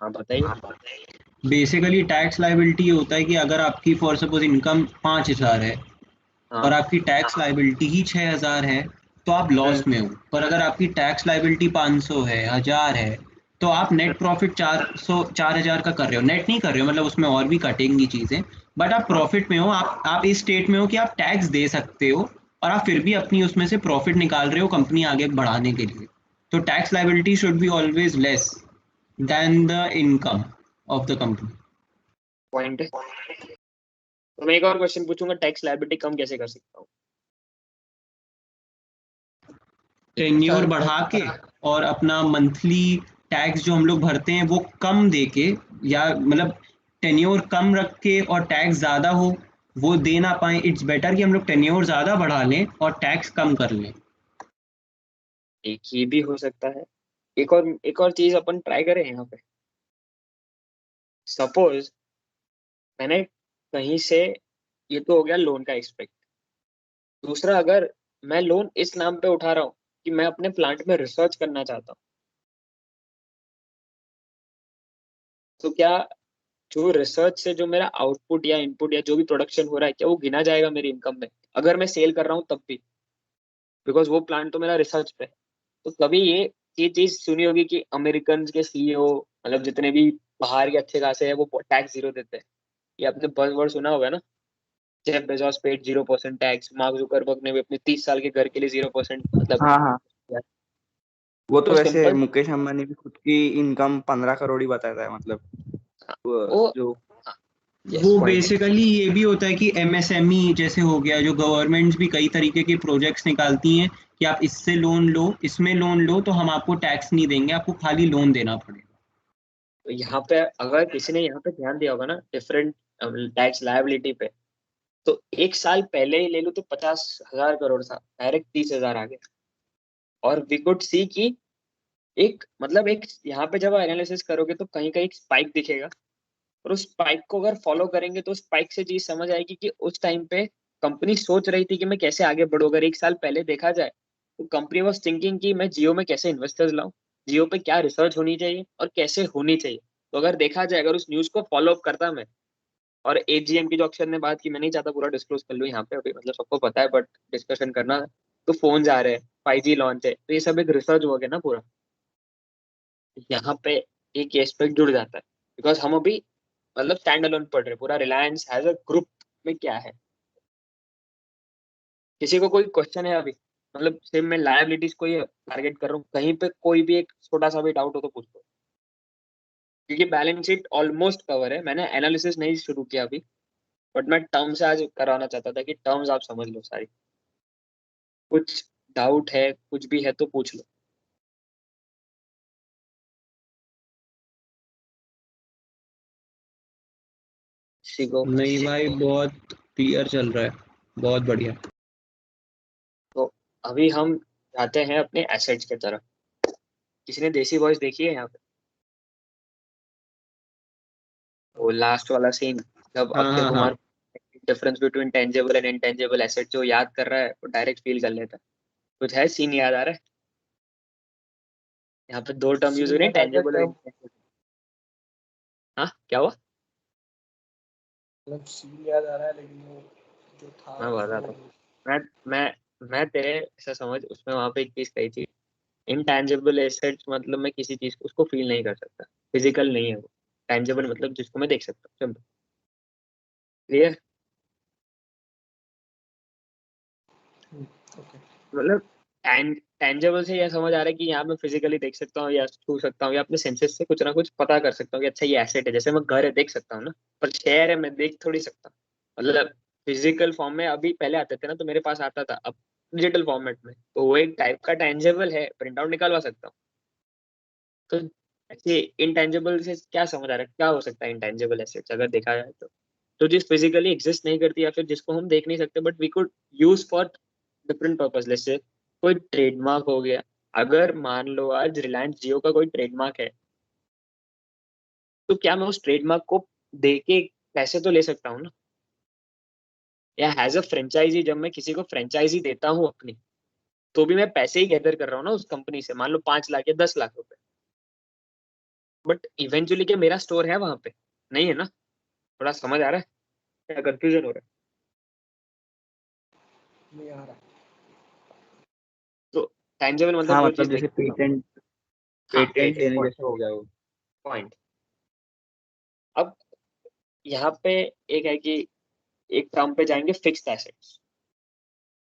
हाँ बताइए। बेसिकली टैक्स लाइबिलिटी ये होता है कि अगर आपकी फॉर सपोज इनकम 5,000 है और हाँ। आपकी टैक्स लाइबिलिटी ही 6,000 है तो आप लॉस में हो। पर अगर आपकी टैक्स लाइबिलिटी 500 है, 1,000 है, तो आप नेट प्रॉफिट 4,000 का कर रहे हो। नेट नहीं कर रहे हो, मतलब उसमें और भी कटेंगी चीजें, बट आप प्रॉफिट में हो। आप इस स्टेट में हो कि आप टैक्स दे सकते हो और आप फिर भी अपनी उसमें से प्रॉफिट निकाल रहे हो कंपनी आगे बढ़ाने के लिए। तो tax liability should be always less than the income of the company. Point है। तो मैं एक और क्वेश्चन पूछूंगा, टैक्स लायबिलिटी कम कैसे कर सकता हूँ? टेन्योर बढ़ा के और अपना मंथली टैक्स जो हम लोग भरते हैं वो कम दे के, या मतलब टेन्योर कम रख के और टैक्स ज़्यादा हो वो दे ना पाए। इट्स बेटर कि हम लोग टेन्योर ज़्यादा बढ़ा लें और टैक्स कम कर लें। एक ये भी हो सकता है। एक और चीज अपन ट्राई करें यहाँ पे। सपोज मैंने कहीं से, ये तो हो गया लोन का एक्सपेक्ट। दूसरा, अगर मैं लोन इस नाम पे उठा रहा हूँ कि मैं अपने प्लांट में रिसर्च करना चाहता हूँ, तो क्या जो रिसर्च से जो मेरा आउटपुट या इनपुट या जो भी प्रोडक्शन हो रहा है क्या वो गिना जाएगा मेरी इनकम में, अगर मैं सेल कर रहा हूँ तब भी? बिकॉज वो प्लांट तो मेरा रिसर्च पे है। तो कभी ये चीज सुनी होगी कि अमेरिकन के सीईओ मतलब जितने भी बाहर के अच्छे खासे हैं वो टैक्स जीरो देते हैं। ये आपने बज़वर्ड सुना होगा ना, Jeff Bezos paid 0% tax, mark Zuckerberg ने भी अपने 30 साल के घर के लिए 0% मतलब हाँ हाँ, वो तो तो वैसे सिंपल। मुकेश अंबानी भी खुद की इनकम 15 करोड़ ही बताता है, मतलब वो जो यस वो पॉइंट है। बेसिकली ये भी होता है कि एमएसएमई जैसे हो गया, जो गवर्नमेंट्स भी कई तरीके के प्रोजेक्ट्स निकालती हैं कि आप इससे लोन लो, इसमें लोन लो, तो हम आपको टैक्स नहीं देंगे, आपको खाली लोन देना पड़ेगा। तो यहाँ पे अगर किसी ने यहाँ पे ध्यान दिया होगा ना डिफरेंट टैक्स लायबिलिटी पे, तो एक साल पहले ही ले लो तो 50,000 करोड़ था, डायरेक्ट 30,000 आ गया। और वी कुड सी कि एक मतलब एक यहाँ पे जब एनालिसिस करोगे तो कहीं कहीं स्पाइक दिखेगा, और उस स्पाइक को अगर फॉलो करेंगे तो स्पाइक से चीज समझ आएगी कि उस टाइम पे कंपनी सोच रही थी कि मैं कैसे आगे बढ़ूं। अगर एक साल पहले देखा जाए तो कंपनी वाज थिंकिंग कि मैं जियो में कैसे इन्वेस्टर्स लाऊं, जियो पे क्या रिसर्च होनी चाहिए और कैसे होनी चाहिए। तो अगर देखा जाए, अगर उस न्यूज को फॉलो अप करता मैं और एजीएम की जो अक्षर ने बात की, मैं नहीं चाहता पूरा डिस्क्लोज कर लूँ यहाँ पे अभी, मतलब सबको पता है, बट डिस्कशन करना। तो फोन आ रहे हैं, 5G लॉन्च है, तो ये सब एक रिसर्च वर्क है ना पूरा। यहाँ पे एक एस्पेक्ट जुड़ जाता है, बिकॉज हम अभी मतलब स्टैंड अलोन पढ़ रहे हैं, पूरा रिलायंस एज अ ग्रुप में क्या है। किसी को कोई क्वेश्चन है अभी, मतलब सिर्फ मैं लायबिलिटीज को ही टारगेट कर रहा हूँ, कहीं पे कोई भी एक छोटा सा भी डाउट हो तो पूछ लो, क्योंकि बैलेंस शीट ऑलमोस्ट कवर है। मैंने एनालिसिस नहीं शुरू किया अभी, बट मैं टर्म्स आज कराना चाहता था कि टर्म्स आप समझ लो सारी। कुछ डाउट है, कुछ भी है तो पूछ लो। किसी को नहीं भाई, बहुत क्लियर चल रहा है, बहुत बढ़िया। तो अभी हम जाते हैं अपने एसेट्स की तरफ। किसी ने देसी बॉयज देखी है यहाँ पे? वो लास्ट वाला सीन जब हाँ अक्षय हाँ हाँ। Kumar difference between tangible and intangible asset जो याद कर रहा है वो डायरेक्ट फील कर लेता है। कुछ है सीन याद आ रहा है? यहाँ पे दो टर्म यूज हो सीन रहे हैं, याद आ गया टेंजेबल और तब, intangible। हाँ क्या हुआ? मतलब सीन याद आ रहा है लेकिन वो जो था मैं बताता वो हूँ। मैं मैं तेरे ऐसा समझ, उसमें वहां पे एक चीज कही थी, इनटेंजिबल एसेट्स मतलब मैं किसी चीज को उसको फील नहीं कर सकता, फिजिकल नहीं है वो। टेंजिबल मतलब जिसको मैं देख सकता हूँ, सिंपल। क्लियर? ओके। मतलब टेंजेबल से यह समझ आ रहा है कि यहाँ मैं फिजिकली देख सकता हूँ या छू सकता हूँ या अपने सेंसेस से कुछ ना कुछ पता कर सकता हूँ कि अच्छा ये एसेट है। जैसे मैं घर है देख सकता हूँ ना, पर शेयर है मैं देख थोड़ी सकता हूँ। मतलब फिजिकल फॉर्म में अभी पहले आते थे ना, तो मेरे पास आता था, अब डिजिटल फॉर्मेट में, तो वो एक टाइप का टेंजेबल है, प्रिंट आउट निकालवा सकता हूँ। तो ऐसे इंटेंजिबल से क्या समझ आ रहा है, क्या हो सकता है इंटेंजिबल एसेट्स अगर देखा जाए तो जिस फिजिकली एग्जिस्ट नहीं करती या फिर जिसको हम देख नहीं सकते but we could use for different purpose. जैसे कोई ट्रेडमार्क हो गया, अगर मान लो आज रिलायंस जियो का कोई ट्रेडमार्क है, तो क्या मैं उस ट्रेडमार्क को दे के पैसे तो ले सकता हूँ ना? या एज अ फ्रेंचाइजी जब मैं किसी को फ्रेंचाइजी देता हूँ अपनी, तो भी मैं पैसे ही गैदर कर रहा हूँ ना उस कंपनी से, मान लो 5 लाख या 10 लाख रुपए, बट इवेंचुअली क्या मेरा स्टोर है वहां पे? नहीं है ना। थोड़ा समझ आ रहा है क्या कंफ्यूजन हो रहा है? नहीं आ रहा। तो टेंजेबल मतलब हाँ जो मतलब चीज जैसे देखते हो। पेटेंट हाँ पेटेंट लेने पॉइंट, जैसे हो गया वो। पॉइंट। अब यहाँ पे एक है कि एक टर्म पे जाएंगे, फिक्स्ड एसेट्स।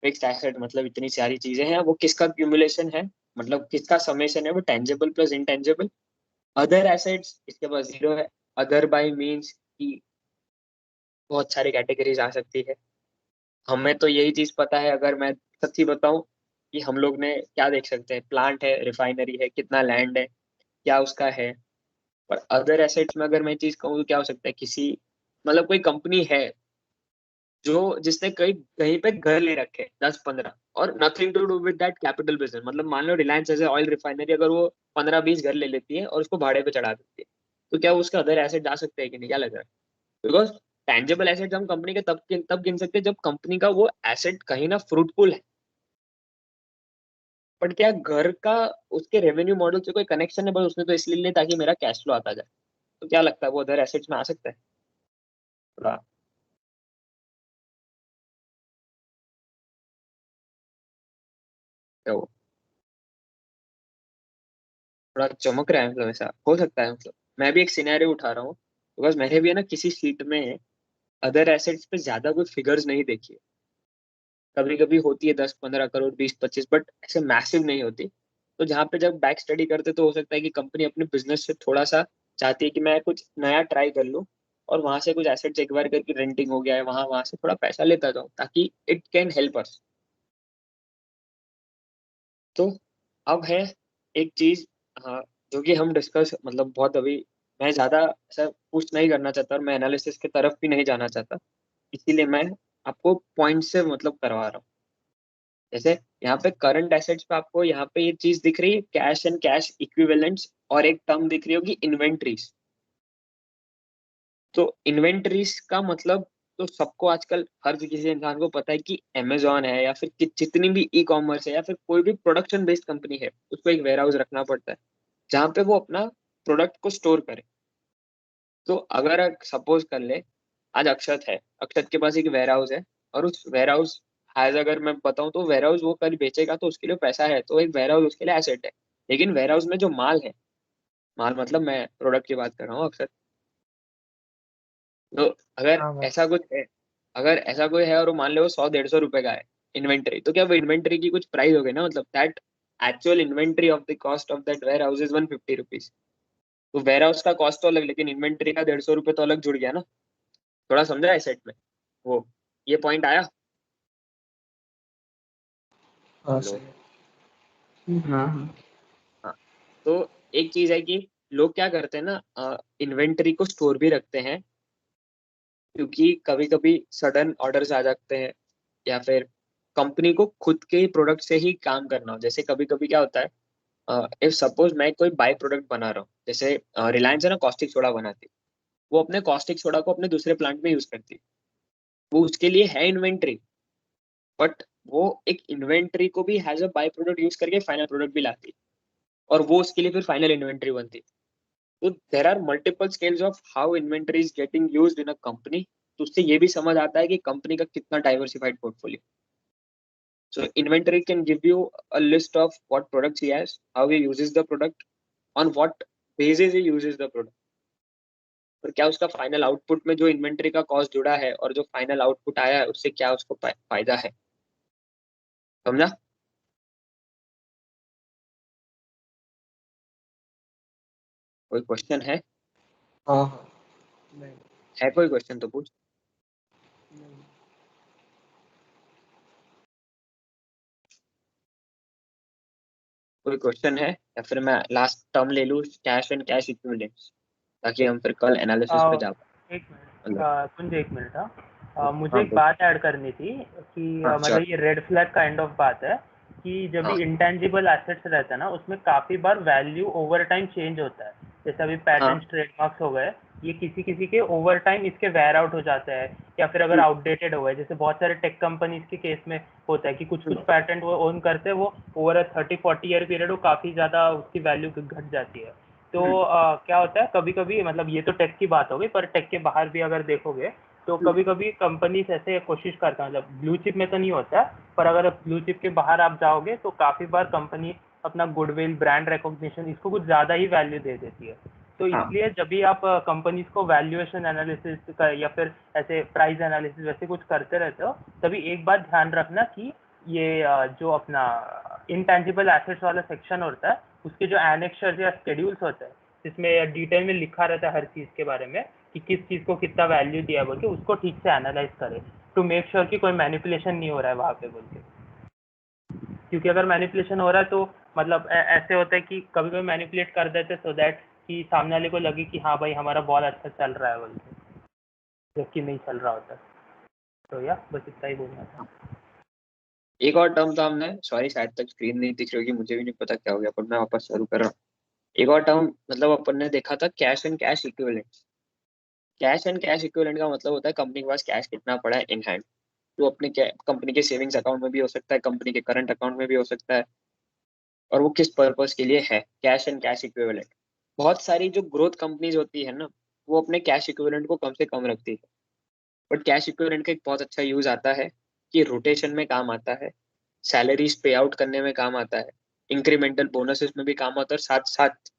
फिक्स्ड एसेट मतलब इतनी सारी चीजें हैं, वो किसका क्यूमुलेशन है, मतलब किसका समेशन है, वो tangible plus intangible. Other assets इसके पास जीरो है। अदर बाय मीन्स की बहुत सारी कैटेगरीज आ सकती है। हमें तो यही चीज पता है, अगर मैं सच्ची बताऊं, कि हम लोग ने क्या देख सकते हैं, प्लांट है, रिफाइनरी है, कितना लैंड है, क्या उसका है। पर अदर एसेट्स में अगर मैं चीज कहूँ तो क्या हो सकता है, किसी मतलब कोई कंपनी है जो जिसने कहीं कहीं पे घर ले रखे 10-15, और nothing to do with that capital business. मतलब मान लो रिलायंस जैसे ऑयल रिफाइनरी अगर वो 15-20 घर ले लेती है और उसको भाड़े पे चढ़ा देती है, तो क्या वो उसके अदर एसेट जा सकते हैं कि नहीं, क्या लग रहा है? बिकॉज टेंजेबल एसेट हम कंपनी के तब गिन सकते हैं जब कंपनी का वो एसेट कहीं ना फ्रूटफुल है। बट क्या घर का उसके रेवेन्यू मॉडल से कोई कनेक्शन है? बस उसने तो इसलिए लिया ताकि मेरा कैश फ्लो आता जाए। तो क्या लगता है वो अदर एसेट्स में आ सकता है? थोड़ा क्या वो थोड़ा चमक रहा है, मतलब ऐसा हो सकता है? मतलब मैं भी एक सिनेरियो उठा रहा हूँ, बिकॉज मैंने भी है ना किसी शीट में अदर एसेट्स पे ज्यादा कुछ फिगर्स नहीं देखी है। कभी कभी होती है 10-15 करोड़, 20-25, बट ऐसे मैसिव नहीं होती। तो जहाँ पे जब बैक स्टडी करते तो हो सकता है कि कंपनी अपने बिजनेस से थोड़ा सा चाहती है कि मैं कुछ नया ट्राई कर लूँ, और वहां से कुछ एसेट्स एक्वायर करके रेंटिंग हो गया है वहां वहां से थोड़ा पैसा लेता जाऊँ ताकि इट कैन हेल्प अस। तो अब है एक चीज, हाँ, जो कि हम डिस्कस मतलब बहुत अभी, मैं ज्यादा ऐसा पुश नहीं करना चाहता और मैं एनालिसिस की तरफ भी नहीं जाना चाहता, इसीलिए मैं आपको पॉइंट से मतलब करवा रहा हूँ। जैसे यहाँ पे करंट एसेट्स पे आपको यहाँ पे ये चीज दिख रही है, कैश एंड कैश इक्विवेलेंट्स, और एक टर्म दिख रही होगी इन्वेंट्रीज। तो इन्वेंट्रीज का मतलब तो सबको आजकल हर किसी इंसान को पता है कि अमेजोन है या फिर जितनी भी ई कॉमर्स है या फिर कोई भी प्रोडक्शन बेस्ड कंपनी है, उसको एक वेयर हाउस रखना पड़ता है जहाँ पे वो अपना प्रोडक्ट को स्टोर करे। तो अगर सपोज कर ले आज अक्षत है, अक्षत के पास एक वेयर हाउस है, और उस वेयर हाउस हैज, अगर मैं बताऊं तो वेयर हाउस वो कल बेचेगा तो उसके लिए पैसा है, तो एक वेयर हाउस उसके लिए एसेट है। लेकिन वेयर हाउस में जो माल है, माल मतलब मैं प्रोडक्ट की बात कर रहा हूँ अक्सर, तो अगर हाँ भाई। ऐसा कुछ है, अगर ऐसा कोई है और वो मान लो 100-150 रुपए का है इन्वेंटरी, तो क्या वो इन्वेंटरी की कुछ प्राइस हो गई ना, मतलब that actual inventory of the cost of that warehouse is 150 rupees. तो वेयर हाउस का कॉस्ट तो अलग, लेकिन इन्वेंटरी का 150 रुपये तो अलग जुड़ गया ना। थोड़ा समझा है सेट में वो, ये पॉइंट आया। हाँ हेलो। सही है। हाँ हाँ हाँ, तो एक चीज है कि लोग क्या करते हैं ना, इन्वेंटरी को स्टोर भी रखते हैं, क्योंकि कभी कभी सडन ऑर्डर्स आ जाते हैं, या फिर कंपनी को खुद के ही प्रोडक्ट से ही काम करना हो। जैसे कभी कभी क्या होता है, इफ सपोज मैं कोई बाई प्रोडक्ट बना रहा हूँ, जैसे रिलायंस है ना, कॉस्टिक सोडा बनाती है, वो अपने कॉस्टिक सोडा को अपने दूसरे प्लांट में यूज करती है, वो उसके लिए है इन्वेंट्री, बट वो एक इन्वेंट्री को भी has a by product use करके फाइनल प्रोडक्ट भी लाती है, और वो उसके लिए फिर फाइनल इन्वेंट्री बनती है। तो there are multiple scales of how inventory is getting used in a company. तो उससे ये भी समझ आता है कि कंपनी का कितना diversified portfolio. So inventory can give you a list of what products he has, how he uses the product, on what basis he uses the product, और क्या उसका फाइनल आउटपुट में जो इन्वेंटरी का कॉस्ट जुड़ा है और जो फाइनल आउटपुट आया है उससे क्या उसको फायदा है। समझा? कोई क्वेश्चन हाँ हाँ। नहीं है कोई क्वेश्चन तो पूछ। नहीं। कोई क्वेश्चन है, या फिर मैं लास्ट टर्म ले लूँ, कैश एंड कैश इक्विवेलेंट्स, ताकि हम फिर कल एनालिसिस पे जा पाए। एक मिनट, मतलब कुंज एक मिनट। मुझे हाँ एक बोल। बात ऐड करनी थी कि हाँ मतलब श्योर। ये रेड फ्लैग काइंड ऑफ बात है कि जब भी हाँ इंटेंजिबल एसेट्स रहता है ना, उसमें काफ़ी बार वैल्यू ओवर टाइम चेंज होता है। जैसे अभी हाँ। पैटेंट ट्रेडमार्क्स हो गए, ये किसी किसी के ओवर टाइम इसके वेयर आउट हो जाते हैं, या फिर अगर हम्म, आउटडेटेड हो गए, जैसे बहुत सारे टेक कंपनीज के केस में होता है कि कुछ कुछ हम्म, पैटेंट वो ओन करते हैं, वो ओवर 30-40 ईयर पीरियड वो काफ़ी ज़्यादा उसकी वैल्यू घट जाती है। तो हम्म, क्या होता है कभी कभी, मतलब ये तो टेक की बात हो गई, पर टेक के बाहर भी अगर देखोगे तो हम्म, कभी कभी कंपनीज ऐसे कोशिश करता है, मतलब ब्लू चिप में तो नहीं होता है, पर अगर ब्लू चिप के बाहर आप जाओगे तो काफ़ी बार कंपनी अपना गुडविल, ब्रांड रिकॉग्निशन, इसको कुछ ज़्यादा ही वैल्यू दे देती है। तो हाँ इसलिए जब भी आप कंपनीज को वैल्यूएशन एनालिसिस का या फिर ऐसे प्राइस एनालिसिस वैसे कुछ करते रहते हो, तभी एक बात ध्यान रखना कि ये जो अपना इंटेंजिबल एसेट्स वाला सेक्शन होता है, उसके जो एनेक्सर्स या शेड्यूल्स होते हैं, जिसमें डिटेल में लिखा रहता है हर चीज़ के बारे में कि किस चीज़ को कितना वैल्यू दिया बोल के, उसको ठीक से एनालाइज करें टू मेक श्योर कि कोई मैनिपुलेशन नहीं हो रहा है वहाँ पे बोल के। क्योंकि अगर मैनिपुलेशन हो रहा है तो मतलब ऐसे होता है कि कभी कभी मैनिपुलेट कर देते सो दैट कि सामने वाले को लगे कि हाँ भाई हमारा बॉल अच्छा चल रहा है बोल के, जबकि नहीं चल रहा होता। तो या बस इतना ही बोलना था। एक और टर्म था हमने, सॉरी शायद तक स्क्रीन नहीं दिख रही होगी, मुझे भी नहीं पता क्या हो गया, पर मैं वापस शुरू कर रहा हूँ। एक और टर्म मतलब अपन ने देखा था, cash and cash equivalent. Cash and cash equivalent का मतलब होता है कंपनी के पास कैश कितना पड़ा है इन हैंड। जो अपने कंपनी के सेविंग्स अकाउंट में भी हो सकता है, कंपनी के करंट अकाउंट में भी हो सकता है, और वो किस पर्पस के लिए है, कैश एंड कैश इक्विवेलेंट। बहुत सारी जो ग्रोथ कंपनीज होती है ना, वो अपने कैश इक्विवेलेंट को कम से कम रखती है। बट कैश इक्विवेलेंट का एक बहुत अच्छा यूज आता है कि रोटेशन में काम आता है, सैलरीज पे आउट करने में काम आता है, इंक्रीमेंटल बोनसेस में भी काम आता है, और साथ साथ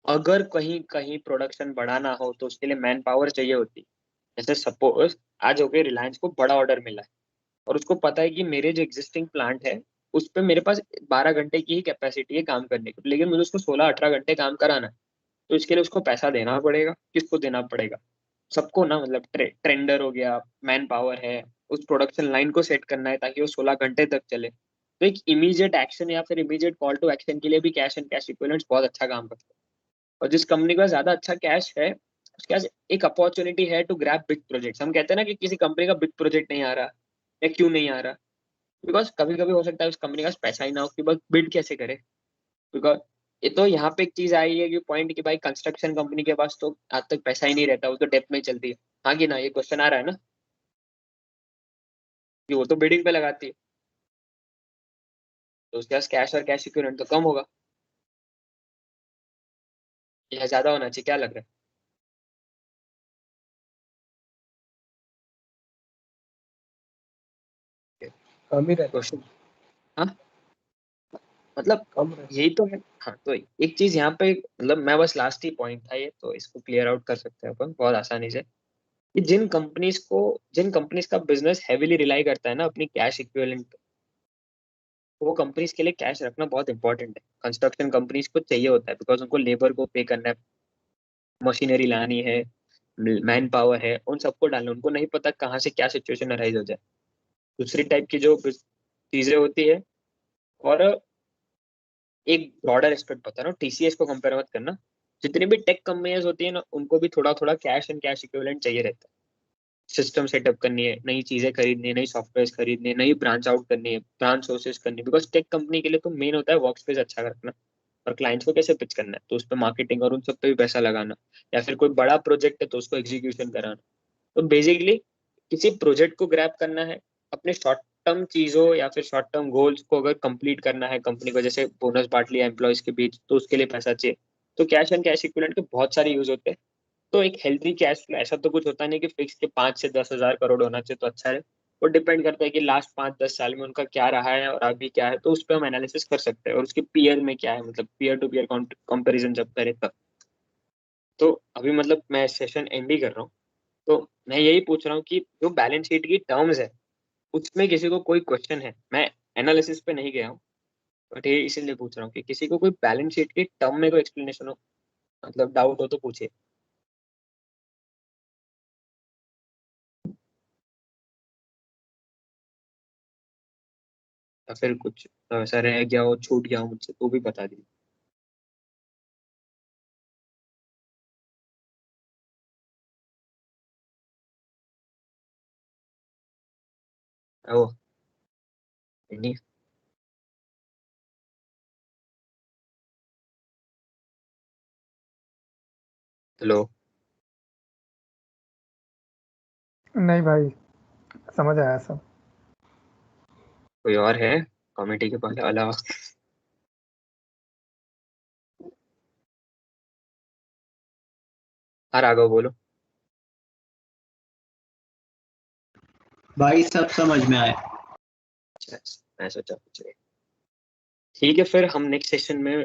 अगर कहीं कहीं प्रोडक्शन बढ़ाना हो तो उसके लिए मैन पावर चाहिए होती है। जैसे सपोज आज हो गए, रिलायंस को बड़ा ऑर्डर मिला है, और उसको पता है कि मेरे जो एग्जिस्टिंग प्लांट है उस पे मेरे पास 12 घंटे की ही कैपेसिटी है काम करने की, लेकिन मुझे उसको 16-18 घंटे काम कराना है। तो इसके लिए उसको पैसा देना पड़ेगा। किसको देना पड़ेगा? सबको ना, मतलब ट्रेंडर हो गया, मैन पावर है, उस प्रोडक्शन लाइन को सेट करना है ताकि वो 16 घंटे तक चले। तो एक इमीडिएट एक्शन या फिर इमीडिएट कॉल टू एक्शन के लिए भी कैश एंड कैश इक्विवेलेंट्स बहुत अच्छा काम करते हैं। और जिस कंपनी के पास ज्यादा अच्छा कैश है, उसके पास एक अपॉर्चुनिटी है टू ग्रैब बिग प्रोजेक्ट्स। हम कहते हैं ना कि किसी कंपनी का बिग प्रोजेक्ट नहीं आ रहा, या क्यों नहीं आ रहा, बिकॉज कभी कभी हो सकता है उस कंपनी के पास पैसा ही ना हो कि बस बिड कैसे करे। बिकॉज ये तो यहाँ पे एक चीज आई है कि पॉइंट कि भाई कंस्ट्रक्शन कंपनी के पास तो आज तक पैसा ही नहीं रहता, वो तो डेप्थ में ही चलती है। हाँ कि ना, ये क्वेश्चन आ रहा है ना कि वो तो बिडिंग पे लगाती है, तो उसके पास कैश और कैश इक्विवेलेंट तो कम होगा, या ज्यादा होना चाहिए, क्या लग रहा है? कम ही रहता क्वेश्चन। हाँ मतलब कम रहता यही तो है। हाँ तो एक चीज यहाँ पे मतलब मैं बस लास्ट ही पॉइंट था ये, तो इसको क्लियर आउट कर सकते हैं अपन बहुत आसानी से कि जिन कंपनीज का बिजनेस हैवीली रिलाई करता है ना अपनी कैश इक्विवेलेंट पे, वो कंपनीज के लिए कैश रखना बहुत इंपॉर्टेंट है। कंस्ट्रक्शन कंपनीज को चाहिए होता है बिकॉज उनको लेबर को पे करना है, मशीनरी लानी है, मैन पावर है, उन सबको डालना, उनको नहीं पता कहाँ से क्या सिचुएशन अराइज हो जाए। दूसरी टाइप की जो चीजें होती है, और एक ब्रॉडर एस्पेक्ट बता रहा हूँ, टीसीएस को कंपेयर मत करना, जितनी भी टेक कंपनियां होती है ना उनको भी थोड़ा थोड़ा कैश एंड कैश इक्विवेलेंट चाहिए रहता है। सिस्टम सेटअप करनी है, नई चीजें खरीदनी है, नई सॉफ्टवेयर खरीदनी है, नई ब्रांच आउट करनी है, ब्रांच सोर्सेज करनी है, बिकॉज टेक कंपनी के लिए तो मेन होता है वर्क स्पेस अच्छा रखना और क्लाइंट्स को कैसे पिच करना है, तो उस पर मार्केटिंग और उन सब पे भी पैसा लगाना, या फिर कोई बड़ा प्रोजेक्ट है तो उसको एग्जीक्यूशन कराना। तो बेसिकली किसी प्रोजेक्ट को ग्रैब करना है, अपने शॉर्ट टर्म चीजों या फिर शॉर्ट टर्म गोल्स को अगर कंप्लीट करना है, कंपनी को जैसे बोनस बांट लिया एम्प्लॉयज के बीच तो उसके लिए पैसा चाहिए। तो कैश एंड कैश इक्विवेलेंट के बहुत सारे यूज होते हैं। तो एक हेल्थी कैश फ्लो ऐसा तो कुछ होता नहीं कि फिक्स के 5 से 10 हजार करोड़ होना चाहिए तो अच्छा है। वो डिपेंड करता है कि लास्ट 5-10 साल में उनका क्या रहा है और अभी क्या है, तो उस पर हम एनालिसिस कर सकते हैं, और उसके पीयर में क्या है, मतलब पीयर टू पीयर कंपेरिजन जब करे तब। तो अभी मतलब मैं सेशन एंड ही कर रहा हूँ। तो मैं यही पूछ रहा हूँ कि जो बैलेंस शीट की टर्म्स है उसमें किसी को कोई क्वेश्चन है, मैं एनालिसिस पे नहीं गया हूँ, बट ये इसीलिए पूछ रहा हूँ कि किसी को कोई बैलेंस शीट की टर्म में कोई एक्सप्लेनेशन हो, मतलब डाउट हो तो पूछिए। या फिर कुछ ऐसा रह गया हो, छूट गया हो मुझसे तो भी बता दीजिए। ओ नहीं। हेलो। नहीं भाई, समझ आया सब। कोई और है कमेटी के पास अलावा? हाँ राघव बोलो। भाई सब समझ में आया। अच्छा, मैं सोचा कुछ नहीं। ठीक है, फिर हम नेक्स्ट सेशन में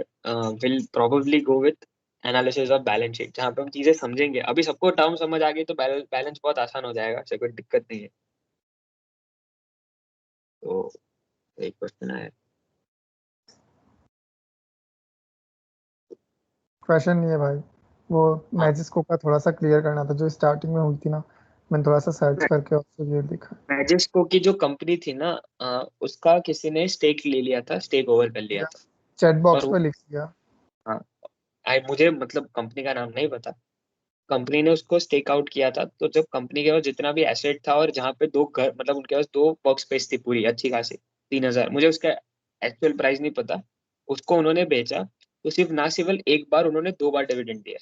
will probably go with analysis of balance sheet, जहाँ पे हम चीजें समझेंगे। अभी सबको टर्म समझ आ गई तो बैलेंस बहुत आसान हो जाएगा, ऐसे कोई दिक्कत नहीं है। तो एक क्वेश्चन आया। क्वेश्चन नहीं है भाई, वो हाँ, मैजिस्को का थोड़ा सा क्लियर करना था जो स्टार्टिंग में हुई थी ना, मैंने थोड़ा सा सर्च करके और ये लिखा। मैजिस्को की जो कंपनी थी ना, उसका किसी ने स्टेक ले लिया था, स्टेक ओवर कर लिया था। चैट और बॉक्स वो, पे लिख दिया। हाँ, मुझे मतलब कंपनी का नाम नहीं पता। कंपनी ने उसको स्टेक आउट किया था, तो जब कंपनी के पास जितना भी एसेट था और जहाँ पे दो घर, मतलब उनके पास दो वर्क स्पेस थी पूरी अच्छी खासी, 3,000, मुझे उसका एक्चुअल प्राइस नहीं पता, उसको उन्होंने बेचा। तो सिर्फ ना केवल एक बार, उन्होंने 2 बार डिविडेंड दिया।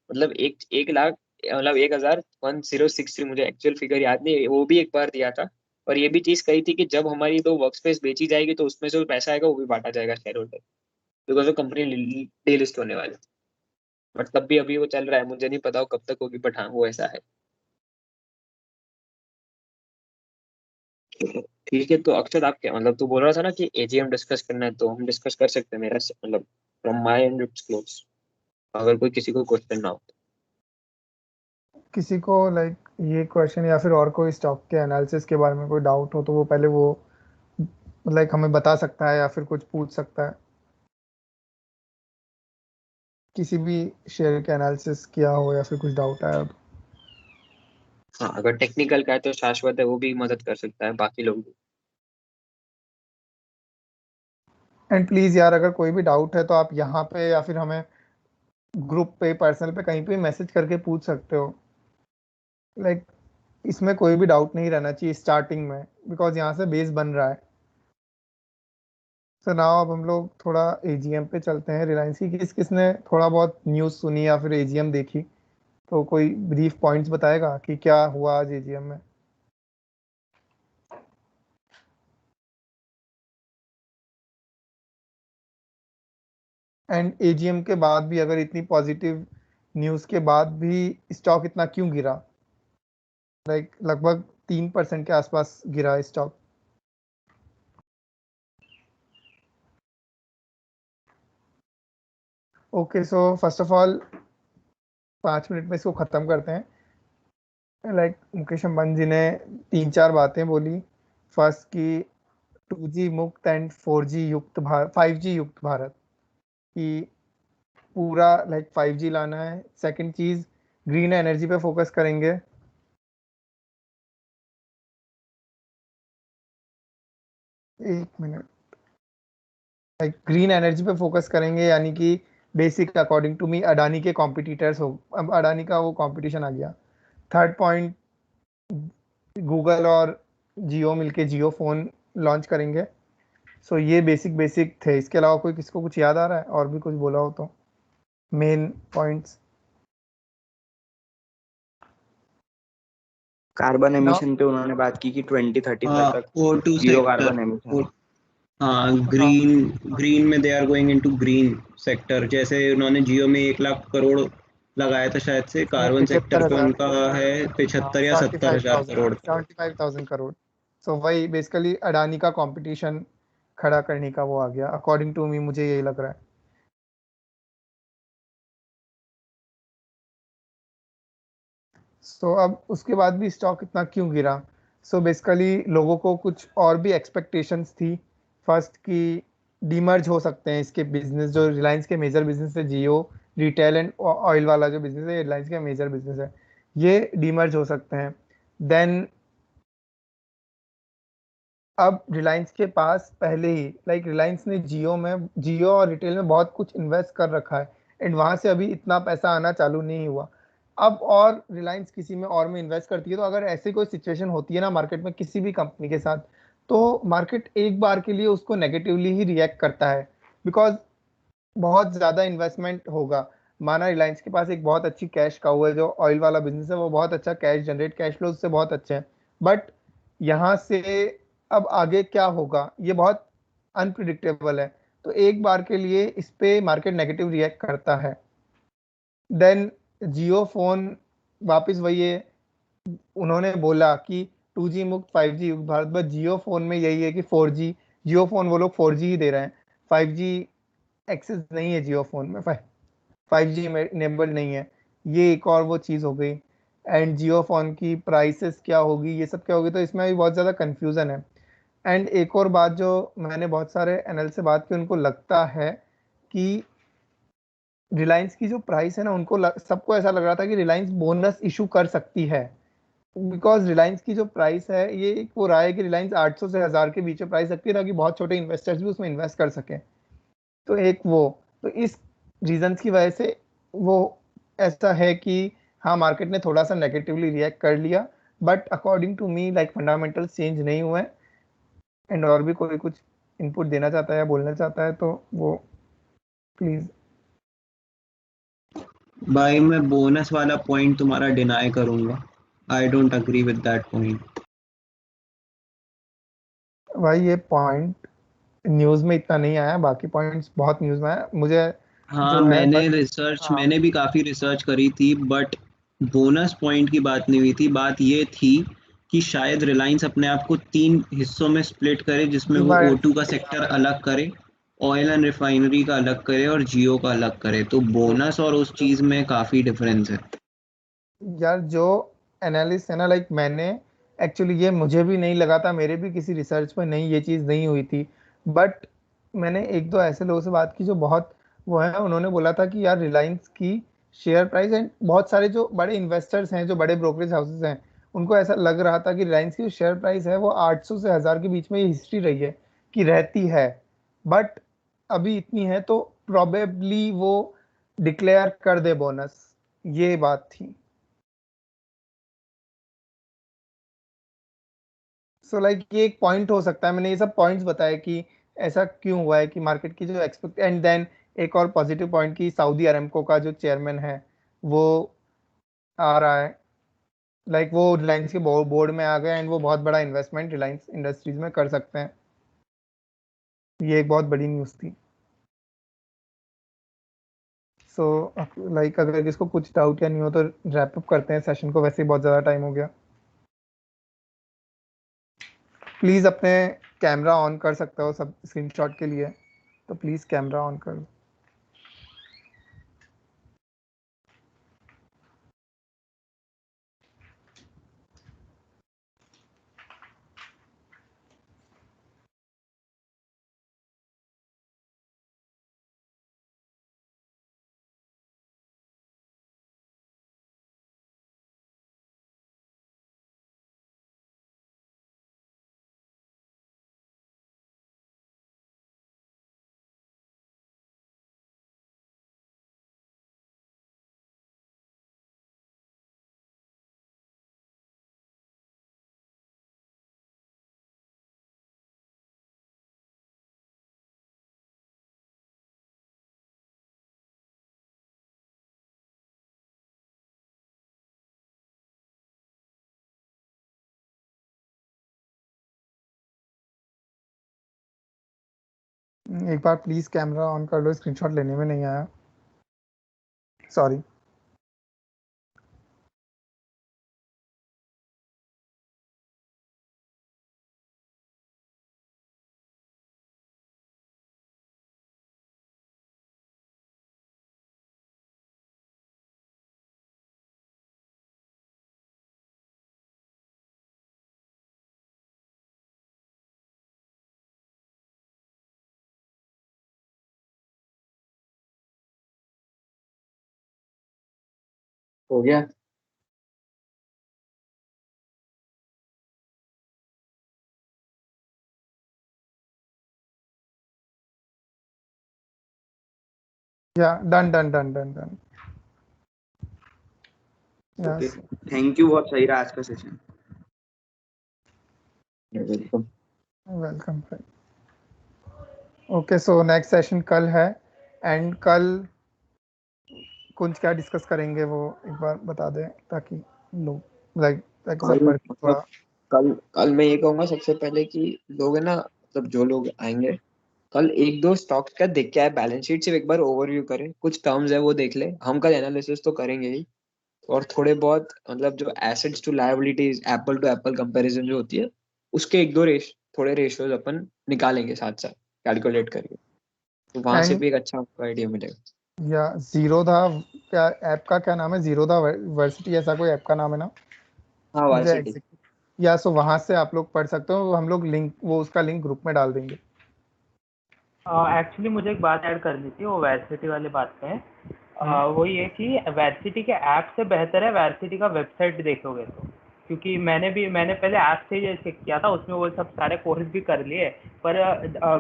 मतलब 1 लाख, मतलब 1,1063, मुझे एक्चुअल फिगर याद नहीं, वो भी एक बार दिया था। और ये भी चीज कही थी कि जब हमारी दो वर्क स्पेस बेची जाएगी तो उसमें से जो पैसा आएगा वो भी बांटा जाएगा शेयर होल्डर, बिकॉज वो कंपनी डीलिस्ट होने वाली। बट तब भी अभी वो चल रहा है, मुझे नहीं पता वो कब तक होगी, बट हाँ वो ऐसा है। ठीक है, तो अक्षर आप क्या मतलब, तू बोल रहा था ना कि एजीएम डिस्कस करना है, तो हम डिस्कस कर सकते हैं, मेरा मतलब from my and it's close, अगर कोई किसी को क्वेश्चन ना हो तो। किसी को लाइक ये क्वेश्चन या फिर और कोई स्टॉक के एनालिसिस के बारे में कोई डाउट हो तो वो पहले वो लाइक हमें बता सकता है या फिर कुछ पूछ सकता है। किसी भी शेयर के एनालिसिस किया हो या फिर कुछ डाउट आया हो तो। हाँ, अगर टेक्निकल का है तो शाश्वत है, वो भी मदद कर सकता है, बाकी लोग भी। एंड प्लीज़ यार, अगर कोई भी डाउट है तो आप यहाँ पे या फिर हमें ग्रुप पे पर्सनल पे कहीं पे मैसेज करके पूछ सकते हो। लाइक इसमें कोई भी डाउट नहीं रहना चाहिए स्टार्टिंग में, बिकॉज यहाँ से बेस बन रहा है। तो नाउ अब हम लोग थोड़ा एजीएम पे चलते हैं। रिलायंस की किस किसने थोड़ा बहुत न्यूज़ सुनी या फिर एजीएम देखी, तो कोई ब्रीफ पॉइंट्स बताएगा कि क्या हुआ आज एजीएम में। एंड एजीएम के बाद भी अगर इतनी पॉजिटिव न्यूज़ के बाद भी स्टॉक इतना क्यों गिरा, लाइक लगभग 3% के आसपास गिरा stock. Okay, so first of all 5 minute में इसको खत्म करते हैं। लाइक मुकेश अंबानी जी ने 3-4 बातें बोली। फर्स्ट की 2G मुक्त एंड 4G युक्त भारत, 5G युक्त भारत की पूरा लाइक 5G लाना है। सेकंड चीज ग्रीन एनर्जी पे फोकस करेंगे। एक मिनट, लाइक ग्रीन एनर्जी पे फोकस करेंगे, यानी कि basic according to me Adani के कॉम्पिटिटर्स हो, अब अडानी का वो कंपटीशन आ गया। थर्ड पॉइंट, गूगल और जियो मिलके जियो फोन लॉन्च करेंगे। सो ये बेसिक बेसिक थे। इसके अलावा कोई किसको कुछ याद आ रहा है और भी कुछ बोला हो तो main points. Carbon now emission पे उन्होंने बात की कि 2035 तक O2 zero sector, carbon emission. हाँ ग्रीन में they are going into green sector. जैसे उन्होंने जियो में 1 लाख करोड़ लगाया था शायद से, कार्बन सेक्टर पे 75,000, उनका है 75 या 70 हजार करोड़। 75,000 करोड़। सो वही बेसिकली अडानी का कंपटीशन खड़ा करने का वो आ गया अकॉर्डिंग टू मी, मुझे यही लग रहा है। सो अब उसके बाद भी स्टॉक इतना क्यों गिरा? सो बेसिकली लोगों को कुछ और भी एक्सपेक्टेशंस थी। फर्स्ट की डीमर्ज हो सकते हैं इसके बिजनेस, जो रिलायंस के मेजर बिजनेस है, जियो रिटेल एंड ऑयल वाला जो बिजनेस है, रिलायंस का मेजर बिजनेस है, ये डीमर्ज हो सकते हैं। देन अब रिलायंस के पास पहले ही लाइक रिलायंस ने जियो और रिटेल में बहुत कुछ इन्वेस्ट कर रखा है एंड वहां से अभी इतना पैसा आना चालू नहीं हुआ। अब और रिलायंस किसी में और में इन्वेस्ट करती है, तो अगर ऐसी कोई सिचुएशन होती है ना मार्केट में किसी भी कंपनी के साथ, तो मार्केट एक बार के लिए उसको नेगेटिवली ही रिएक्ट करता है। बिकॉज बहुत ज्यादा इन्वेस्टमेंट होगा। माना रिलायंस के पास एक बहुत अच्छी कैश काउ है, जो ऑयल वाला बिजनेस है, वो बहुत अच्छा कैश जनरेट, कैश फ्लो उससे बहुत अच्छे हैं। बट यहाँ से अब आगे क्या होगा ये बहुत अनप्रिडिक्टेबल है। तो एक बार के लिए इस पे मार्केट नेगेटिव रिएक्ट करता है। देन जियो फोन वापस वही है, उन्होंने बोला कि 2G मुक्त 5G युक्त भारत, बट जियो फोन में यही है कि 4G, जियो फोन वो लोग 4G ही दे रहे हैं, 5G एक्सेस नहीं है जियो फोन में, 5G इनेबल्ड नहीं है। ये एक और वो चीज़ हो गई। एंड जियो फोन की प्राइसेस क्या होगी, ये सब क्या होगी, तो इसमें भी बहुत ज़्यादा कंफ्यूजन है। एंड एक और बात जो मैंने बहुत सारे एनएल से बात की, उनको लगता है कि रिलायंस की जो प्राइस है ना, सबको ऐसा लग रहा था कि रिलायंस बोनस इशू कर सकती है। बिकॉज रिलायंस की जो प्राइस है, ये एक वो रहा है कि रिलायंस 800 से 1000 के बीच में प्राइस रखती है ताकि बहुत छोटे इन्वेस्टर्स भी उसमें इन्वेस्ट कर सकें। तो एक वो, तो इस रीजंस की वजह से वो ऐसा है कि हाँ मार्केट ने थोड़ा सा नेगेटिवली रिएक्ट कर लिया। But according to me like fundamental change नहीं हुए। एंड और भी कोई कुछ इनपुट देना चाहता है या बोलना चाहता है तो वो प्लीज। भाई मैं बोनस वाला पॉइंट तुम्हारा डिनाई करूंगा, I don't agree with that point. भाई ये पॉइंट न्यूज में इतना नहीं आया, बाकी पॉइंट्स बहुत न्यूज में आया मुझे हाँ जो है, बट हाँ मैंने भी काफी रिसर्च करी थी, बट बोनस पॉइंट की बात नहीं हुई थी। बात ये थी कि शायद रिलायंस अपने आप को 3 हिस्सों में स्प्लिट करे, जिसमें वो डिवाइड। O2 का सेक्टर अलग करे, ऑयल एंड रिफाइनरी का अलग करे और जियो का अलग करे। तो बोनस और उस चीज में काफी डिफरेंस है। यार जो एनालिस्ट है ना, लाइक मैंने एक्चुअली ये मुझे भी नहीं लगा था, मेरे भी किसी रिसर्च में नहीं ये चीज़ नहीं हुई थी। बट मैंने एक दो ऐसे लोगों से बात की जो बहुत वो है, उन्होंने बोला था कि यार रिलायंस की शेयर प्राइस एंड बहुत सारे जो बड़े इन्वेस्टर्स हैं, जो बड़े ब्रोकरेज हाउसेस हैं, उनको ऐसा लग रहा था कि रिलायंस की जो शेयर प्राइस है वो 800 से 1000 के बीच में ये हिस्ट्री रही है कि रहती है। बट अभी इतनी है तो प्रोबेबली वो डिक्लेयर कर दे बोनस, ये बात थी। सो लाइक ये एक पॉइंट हो सकता है। मैंने ये सब पॉइंट्स बताए कि ऐसा क्यों हुआ है कि मार्केट की जो एक्सपेक्ट, एंड देन एक और पॉजिटिव पॉइंट की सऊदी अरेमको का जो चेयरमैन है वो आ रहा है, लाइक वो रिलायंस के बोर्ड में आ गए एंड वो बहुत बड़ा इन्वेस्टमेंट रिलायंस इंडस्ट्रीज में कर सकते हैं। ये एक बहुत बड़ी न्यूज़ थी। सो लाइक अगर किसको कुछ डाउट या नहीं हो तो रैप अप करते हैं सेशन को, वैसे ही बहुत ज़्यादा टाइम हो गया। प्लीज़ अपने कैमरा ऑन कर सकते हो सब स्क्रीनशॉट के लिए, तो प्लीज़ कैमरा ऑन कर। एक बार प्लीज कैमरा ऑन कर लो, स्क्रीनशॉट लेने में नहीं आया, सॉरी। हो गया। या done done done done done. Okay, yes, thank you, बहुत सही रहा आज का session. Welcome. Welcome. Okay, so next session कल है, एंड कल कुछ क्या डिस्कस करेंगे वो एक बार बता दें, ताकि लोग ताकि सब कल पढ़ के थोड़ा। मतलब कल कल मैं ये कहूंगा सबसे पहले कि लोग है ना, मतलब जो लोग आएंगे कल एक दो स्टॉक्स का देख के आए, बैलेंस शीट सिर्फ एक बार ओवरव्यू करें, कुछ टर्म्स है वो देख ले, हम कल एनालिसिस तो करेंगे ही, और थोड़े बहुत मतलब जो assets to liabilities, apple to apple comparison जो होती है, उसके एक दो थोड़े रेशियोज अपन निकालेंगे साथ साथ कैलकुलेट करके, तो वहां से एंड भी एक अच्छा आइडिया मिलेगा। या जीरो दा, क्या ऐप का क्या नाम है, जीरो दा वर्सिटी, ऐसा कोई ऐप का नाम है ना, हाँ, मुझे वार्सिटी। एग्जैक्ट, या सो वहां से आप लोग पढ़ सकते हो, हम लोग लिंक, वो उसका लिंक ग्रुप में डाल देंगे। एक्चुअली मुझे एक बात ऐड करनी थी वो वैरसिटी वाले बात पे। हम्म। वो ये कि वैरसिटी के ऐप से बेहतर है वैरसिटी का वेबसाइट देखोगे तो, क्योंकि मैंने पहले ऐप से ही चेक किया था, उसमें वो सब सारे कोर्स भी कर लिए, पर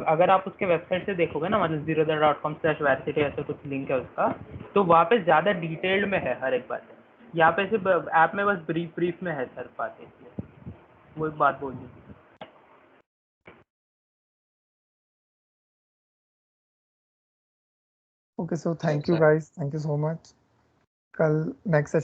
अगर आप उसके वेबसाइट से देखोगे ना, मतलब zerodha.com/varsity ऐसे कुछ लिंक है उसका, तो वहाँ पे ज़्यादा डिटेल्ड में है हर एक बात। यहाँ पे सिर्फ ऐप में बस ब्रीफ में है सर बात, इसलिए वो एक बात बोल दी। Okay, so thank you sir guys, thank you so much. कल नेक्स्ट